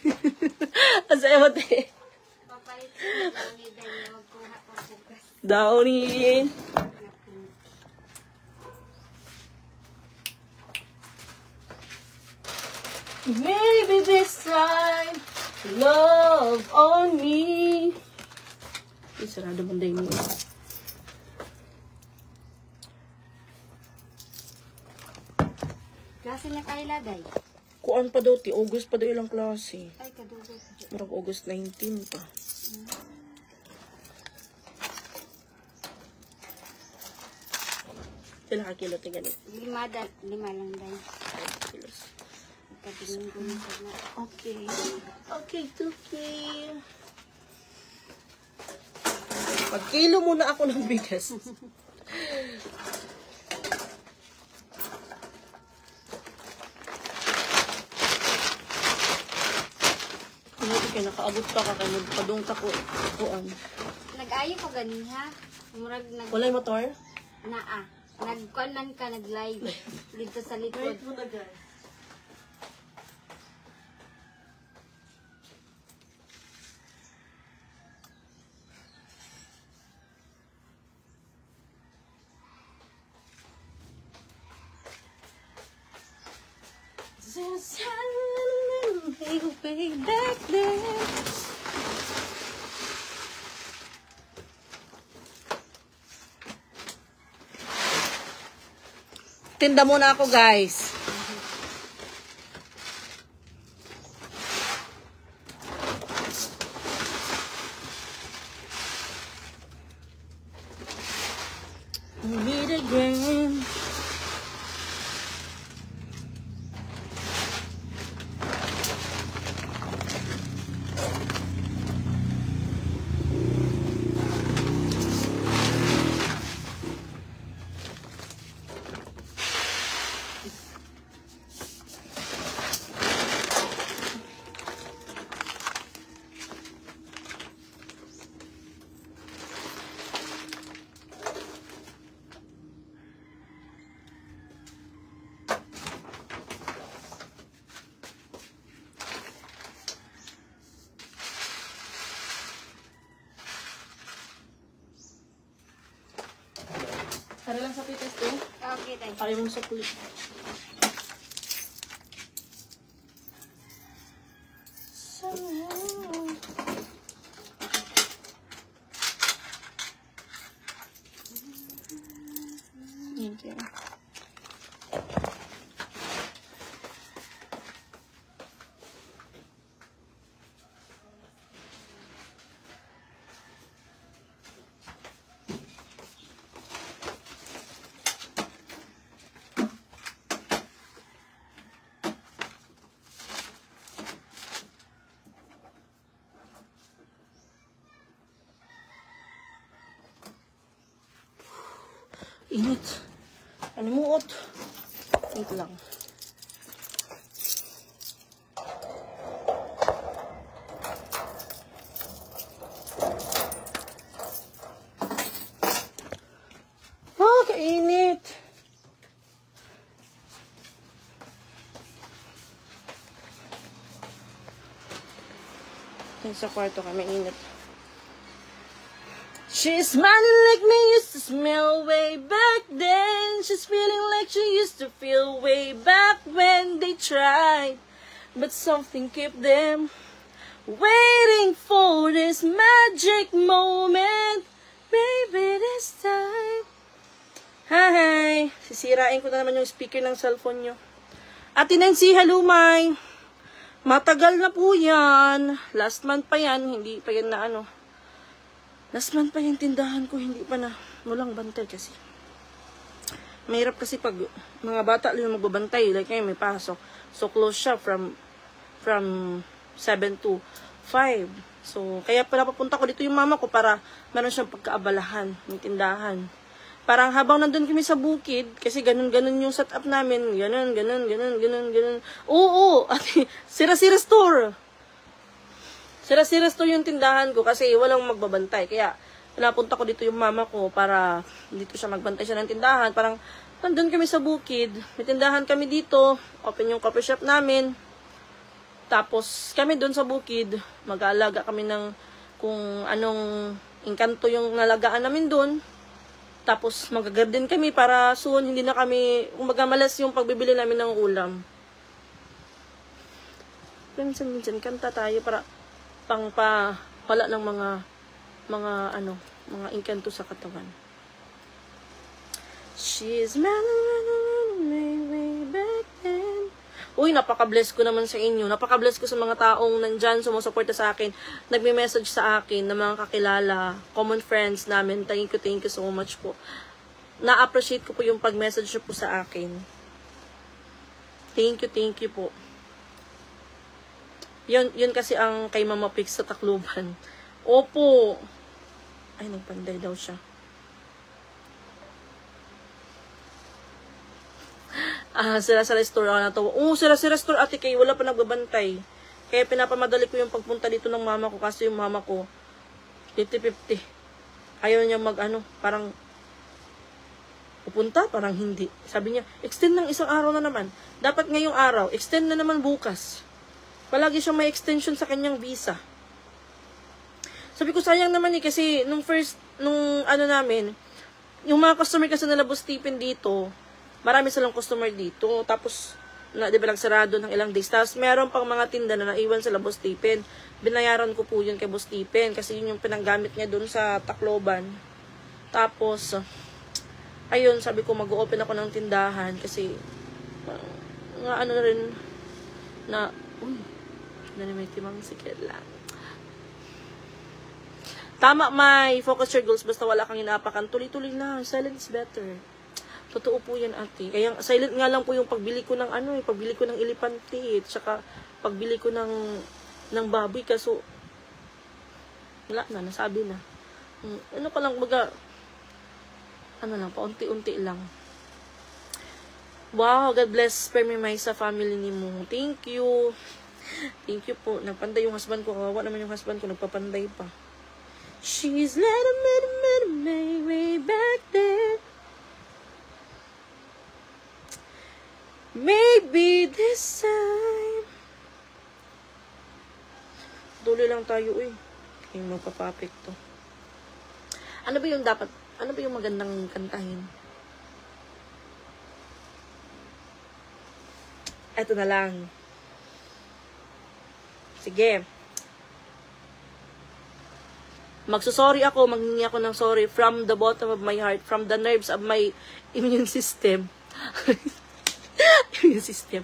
Asay mo te. Downy. Maybe this time, love on me. Sarado banday mo. Klase na kaila, day? Kuan pa daw, August pa daw ilang klase. Ay, kadugay. Marag August 19 pa. Sila kakilo, tingnan. 5 lang, day. 5 kilos. Katingin ko na sana. Okay. Okay, Tuki. Pag-kilo muna ako ng bigas. Kaya nakaabot ka kaya magpadong ka ko. Nag-ayo ko ganin, ha? Murag Walay motor? Naa. Nag-call man ka, nag-live. Dito sa likod. Wait mo na, guys. Way back there. Tinda muna ako, guys. Meet again. sukli tayo. Ayaw mong sukli. Thank you. Init. Alimuot. Wait lang. Kainit. Sa kwarto kami, init. She's smiling like me used to smell way back then. She's feeling like she used to feel way back when they tried. But something kept them waiting for this magic moment. Maybe this time. Hi! Sisirain ko na naman yung speaker ng cellphone nyo. Ate Nancy, hello, May. Matagal na po yan. Last month pa yan. Hindi pa yan na ano. Last month pa yung tindahan ko, hindi pa na, walang bantay kasi. Mahirap kasi pag mga bata lang magbabantay, like ngayon may pasok. So, close siya from 7 to 5. So, kaya pala papunta ko dito yung mama ko para meron siyang pagkaabalahan ng tindahan. Parang habang nandun kami sa bukid, kasi ganun-ganun yung setup namin, ganun. Oo, ate, sira-sira store. Sira-sira store yung tindahan ko kasi walang magbabantay. Kaya, pinapunta ko dito yung mama ko para dito siya magbantay siya ng tindahan. Parang, nandun kami sa bukid. May tindahan kami dito. Open yung coffee shop namin. Tapos, kami dun sa bukid. Mag-aalaga kami ng kung anong engkanto yung nalagaan namin dun. Tapos, mag-garden kami para soon hindi na kami, kumbaga malas yung pagbibili namin ng ulam. Minsan, kanta tayo para pala ng mga engkanto sa katawan. She's running way back then. Uy, napaka-bless ko naman sa inyo. Napaka-bless ko sa mga taong nandyan, sumusuporta sa akin, nagme-message sa akin ng mga kakilala, common friends namin. Thank you so much po. Na-appreciate ko po yung pag-message po sa akin. Thank you po. Yun kasi ang kay Mama Pix sa Tacloban. Opo. Ay, nagpanday daw siya. Sira-sira store ako natawa. Sira-sira store, ate kay wala pa nagbabantay. Kaya pinapamadali ko yung pagpunta dito ng mama ko kasi yung mama ko 50-50. Ayaw niya parang pupunta, parang hindi. Sabi niya, extend ng isang araw na naman. Dapat ngayong araw, extend na naman bukas. Palagi siyang may extension sa kanyang visa. Sabi ko, sayang naman kasi nung namin, yung mga customer kasi nila Boss Stephen dito, marami silang customer dito. Tapos, di ba nagsarado ng ilang days. Tapos, meron pang mga tinda na naiwan sila Boss Stephen. Binayaran ko po yun kay Boss Stephen kasi yun yung pinanggamit niya dun sa Tacloban. Tapos, ayun, sabi ko, mag-open ako ng tindahan kasi, may timang sikit lang. Tama, May. Focus your goals. Basta wala kang inapakan. Tuloy-tuloy lang. Silent is better. Totoo po yan, ate. Kaya silent nga lang po yung pagbili ko ng pagbili ko ng elepante. Tsaka pagbili ko ng baboy. Kaso, wala na. Nasabi na. Paunti-unti lang. Wow, God bless Permi May sa family ni mo. Thank you. Thank you po. Nagpanday yung husband ko. Kawawa naman yung husband ko. Nagpapanday pa. She's letting me way back then. Maybe this time. Tuloy lang tayo, Yung magpapapik to. Ano ba yung magandang kantahin? Eto na lang. Sige. Magsusorry ako, maghingi ako ng sorry from the bottom of my heart, from the nerves of my immune system. Immune system.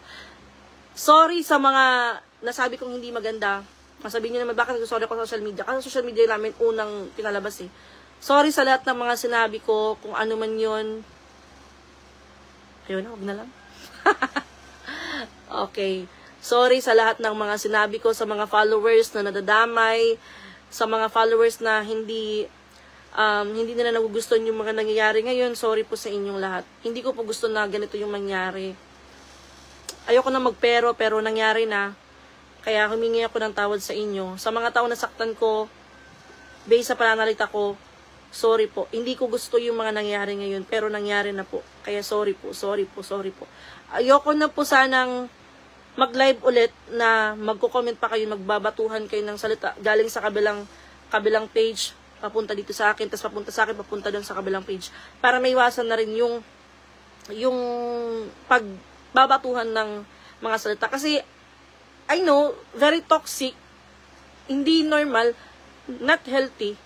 Sorry sa mga nasabi kong hindi maganda. Masabihin niyo naman, bakit nagsusorry ako sa social media? Kasi social media namin unang pinalabas eh. Sorry sa lahat ng mga sinabi ko, kung ano man yun. Ayun na, wag na lang. Okay. Sorry sa lahat ng mga sinabi ko sa mga followers na nadadamay, sa mga followers na hindi nila nagugustuhan yung mga nangyayari ngayon. Sorry po sa inyong lahat. Hindi ko po gusto na ganito yung mangyari. Ayoko na magpero, pero nangyari na. Kaya humingi ako ng tawad sa inyo. Sa mga tao na saktan ko, based sa pananalita ko, sorry po. Hindi ko gusto yung mga nangyari ngayon, pero nangyari na po. Kaya sorry po, sorry po, sorry po. Ayoko na po sanang mag-live ulit na magko-comment pa kayo, magbabatuhan kayo ng salita galing sa kabilang page, papunta dito sa akin, tapos papunta sa akin, papunta doon sa kabilang page. Para may iwasan na rin yung pagbabatuhan ng mga salita. Kasi, I know, very toxic, hindi normal, not healthy,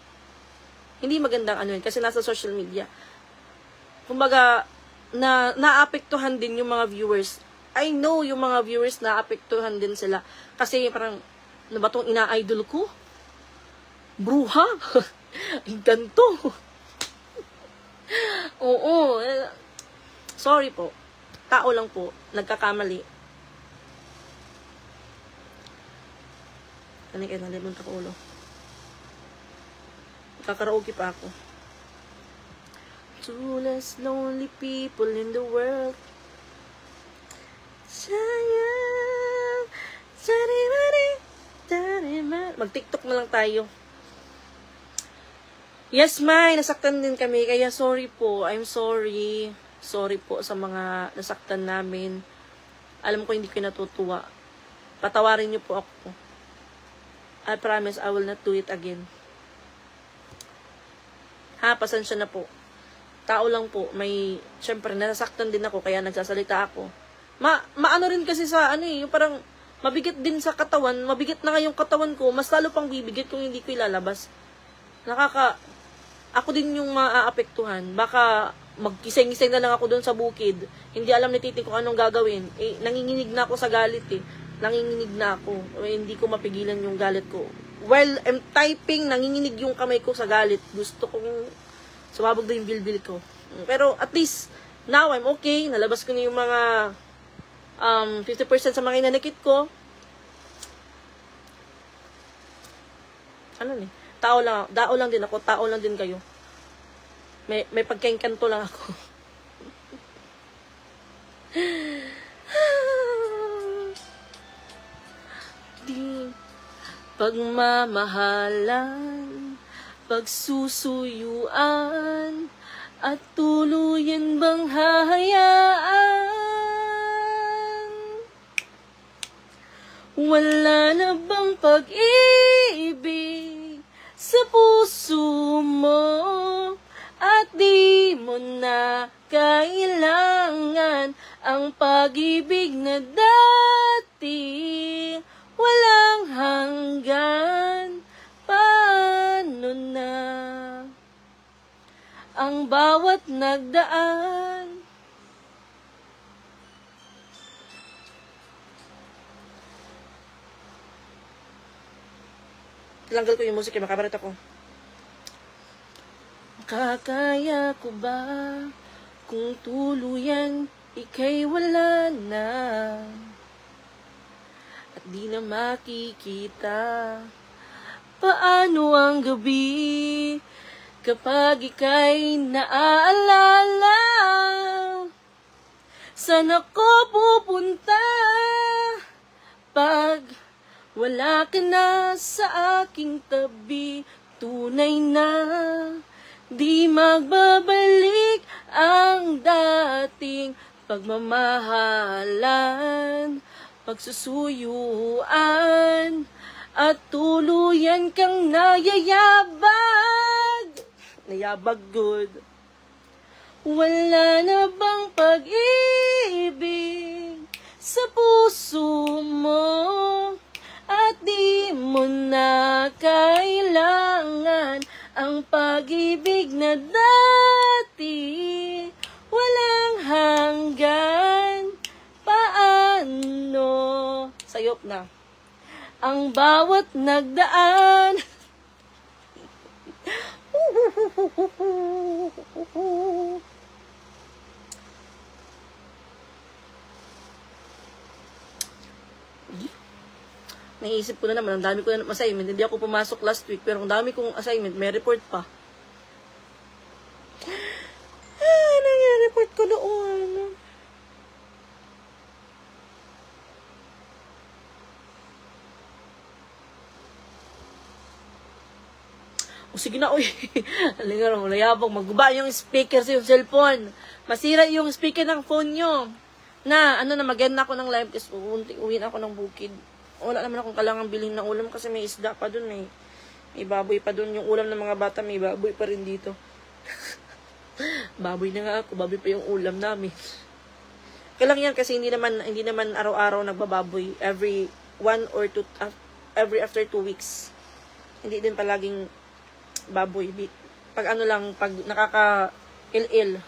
hindi magandang ano yun, kasi nasa social media. Kumbaga, naapektuhan din yung mga viewers. I know yung mga viewers naapektuhan din sila. Kasi parang, ano ba itong ina-idol ko? Bruha? Ganto. Oo. Sorry po. Tao lang po. Nagkakamali. Kanina kayo nalimunta ko ulo. Kakaraoke pa ako. Two less lonely people in the world. Mag-TikTok na lang tayo. Yes, May, nasaktan din kami. Kaya sorry po. I'm sorry. Sorry po sa mga nasaktan namin. Alam ko hindi ko natutuwa. Patawarin niyo po ako. I promise I will not do it again. Ha, pasensya na po. Tao lang po. Syempre, nasaktan din ako kaya nagsasalita ako. Maano rin kasi sa yung parang mabigat din sa katawan, mabigat na nga yung katawan ko, mas lalo pang bibigat kung hindi ko ilalabas. Ako din yung maaapektuhan. Baka magkiseng-iseng na lang ako doon sa bukid. Hindi alam ni Titi kung anong gagawin. Nanginginig na ako sa galit eh. Nanginginig na ako. Hindi ko mapigilan yung galit ko. While I'm typing, nanginginig yung kamay ko sa galit. Gusto kong sumabog na yung bilbil ko. Pero at least, now I'm okay. Nalabas ko na yung mga 50% sa mga inanikit ko. Ano dao lang din ako, tao lang din kayo. May pagkainkanto lang ako. Di pagmamahalan, pagsusuyuan, at tuluyan bang hahayaan? Wala na bang pag-ibig sa puso mo? At di mo na kailangan ang pag-ibig na dati walang hanggan. Paano na ang bawat nagdaan? Tilanggal ko yung musik, makabarat ako. Kakaya ko ba kung tuluyan ika'y wala na at di na makikita? Paano ang gabi kapag ika'y naaalala? Saan ako pupunta pag wala ka na sa aking tabi? Tunay na di magbabalik ang dating pagmamahalan, pagsusuyuan, at tuluyan kang nayayabag. Nayabag good. Wala na bang pag-ibig sa puso mo at di mo na kailangan ang pag-ibig na dati walang hanggan. Paano? Sayop na. Ang bawat nagdaan. Naisip ko na naman, ang dami ko na assignment. Hindi ako pumasok last week, pero ang dami kong assignment, may report pa. Report ko doon. O sige na, uy. Alingan mo, layabang. Magguba yung speaker sa yung cellphone. Masira yung speaker ng phone nyo. Na, maganda ako ng live kasi uwi na ako ng bukid. Wala naman akong kailangang bilhin ng ulam kasi may isda pa dun. May baboy pa dun. Yung ulam ng mga bata, may baboy pa rin dito. Baboy na nga ako. Baboy pa yung ulam namin. Kailang yan kasi hindi naman araw-araw nagbababoy. Every 1 or 2, every after 2 weeks. Hindi din palaging baboy. Pag pag nakaka-il-il.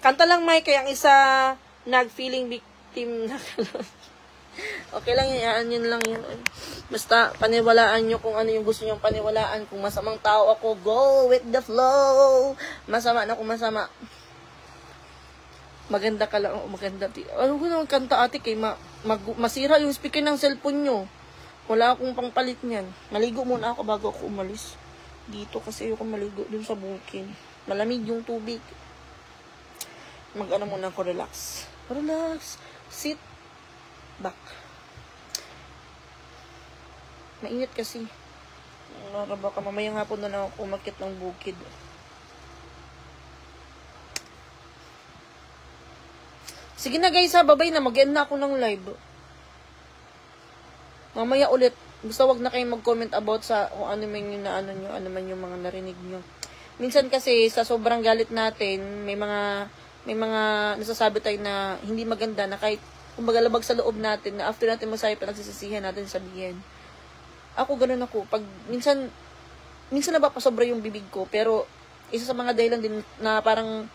Kanta lang, Mike, kaya ang isa nag-feeling victim na okay lang yan, yun lang yun. Basta paniwalaan nyo kung ano yung gusto nyong paniwalaan. Kung masamang tao ako, go with the flow. Masama na kung masama. Maganda ka lang, maganda. Ano ko naman kanta ate kay masira yung speaker ng cellphone nyo. Wala akong pangpalit niyan. Maligo muna ako bago ako umalis. Dito kasi ayoko maligo dun sa bukid. Malamig yung tubig. Mag-ano muna ako, relax. Relax. Sit back. Mainit kasi. Baka mamayang hapon na lang ako umakyat ng bukid. Sige na guys ha, babay na. Mag-end na ako ng live. Mamaya ulit. Basta wag na kayong mag-comment about sa kung ano man yung naano nyo, ano man yung mga narinig nyo. Minsan kasi sa sobrang galit natin, may mga nasasabi tayo na hindi maganda na kahit kumbaga labag sa loob natin na after natin masaya pinagsisisihan natin sabihin. Ako ganun ako. Pag minsan napapasobra yung bibig ko, pero isa sa mga dahilan din na parang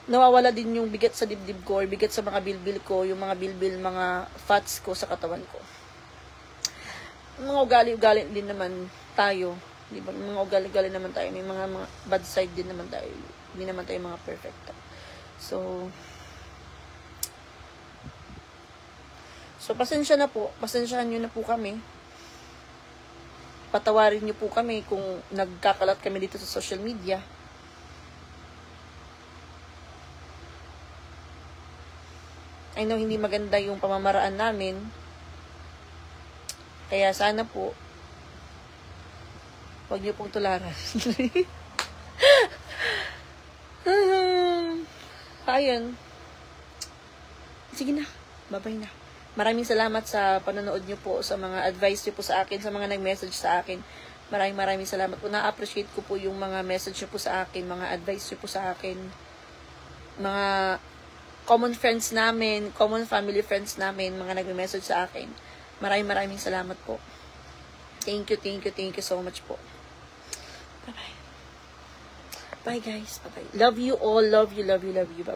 nawawala din yung bigat sa dibdib ko or bigat sa mga bilbil ko, yung mga bilbil, mga fats ko sa katawan ko. Mga ugali-ugali din naman tayo. Di ba? Mga ugali-ugali naman tayo. May mga bad side din naman tayo. Hindi naman tayo mga perfect. So, pasensya na po. Pasensyahan nyo na po kami. Patawarin nyo po kami kung nagkakalat kami dito sa social media. I know hindi maganda yung pamamaraan namin. Kaya sana po, huwag nyo pong tularan. Ayun. Sige na. Bye-bye na. Maraming salamat sa panonood nyo po, sa mga advice nyo po sa akin, sa mga nag-message sa akin. Maraming salamat po. Na-appreciate ko po yung mga message nyo po sa akin, mga advice nyo po sa akin. Mga common friends namin, common family friends namin, mga nag-message sa akin. Maraming salamat po. Thank you so much po. Bye-bye. Bye guys. Bye-bye. Love you all. Love you. Bye.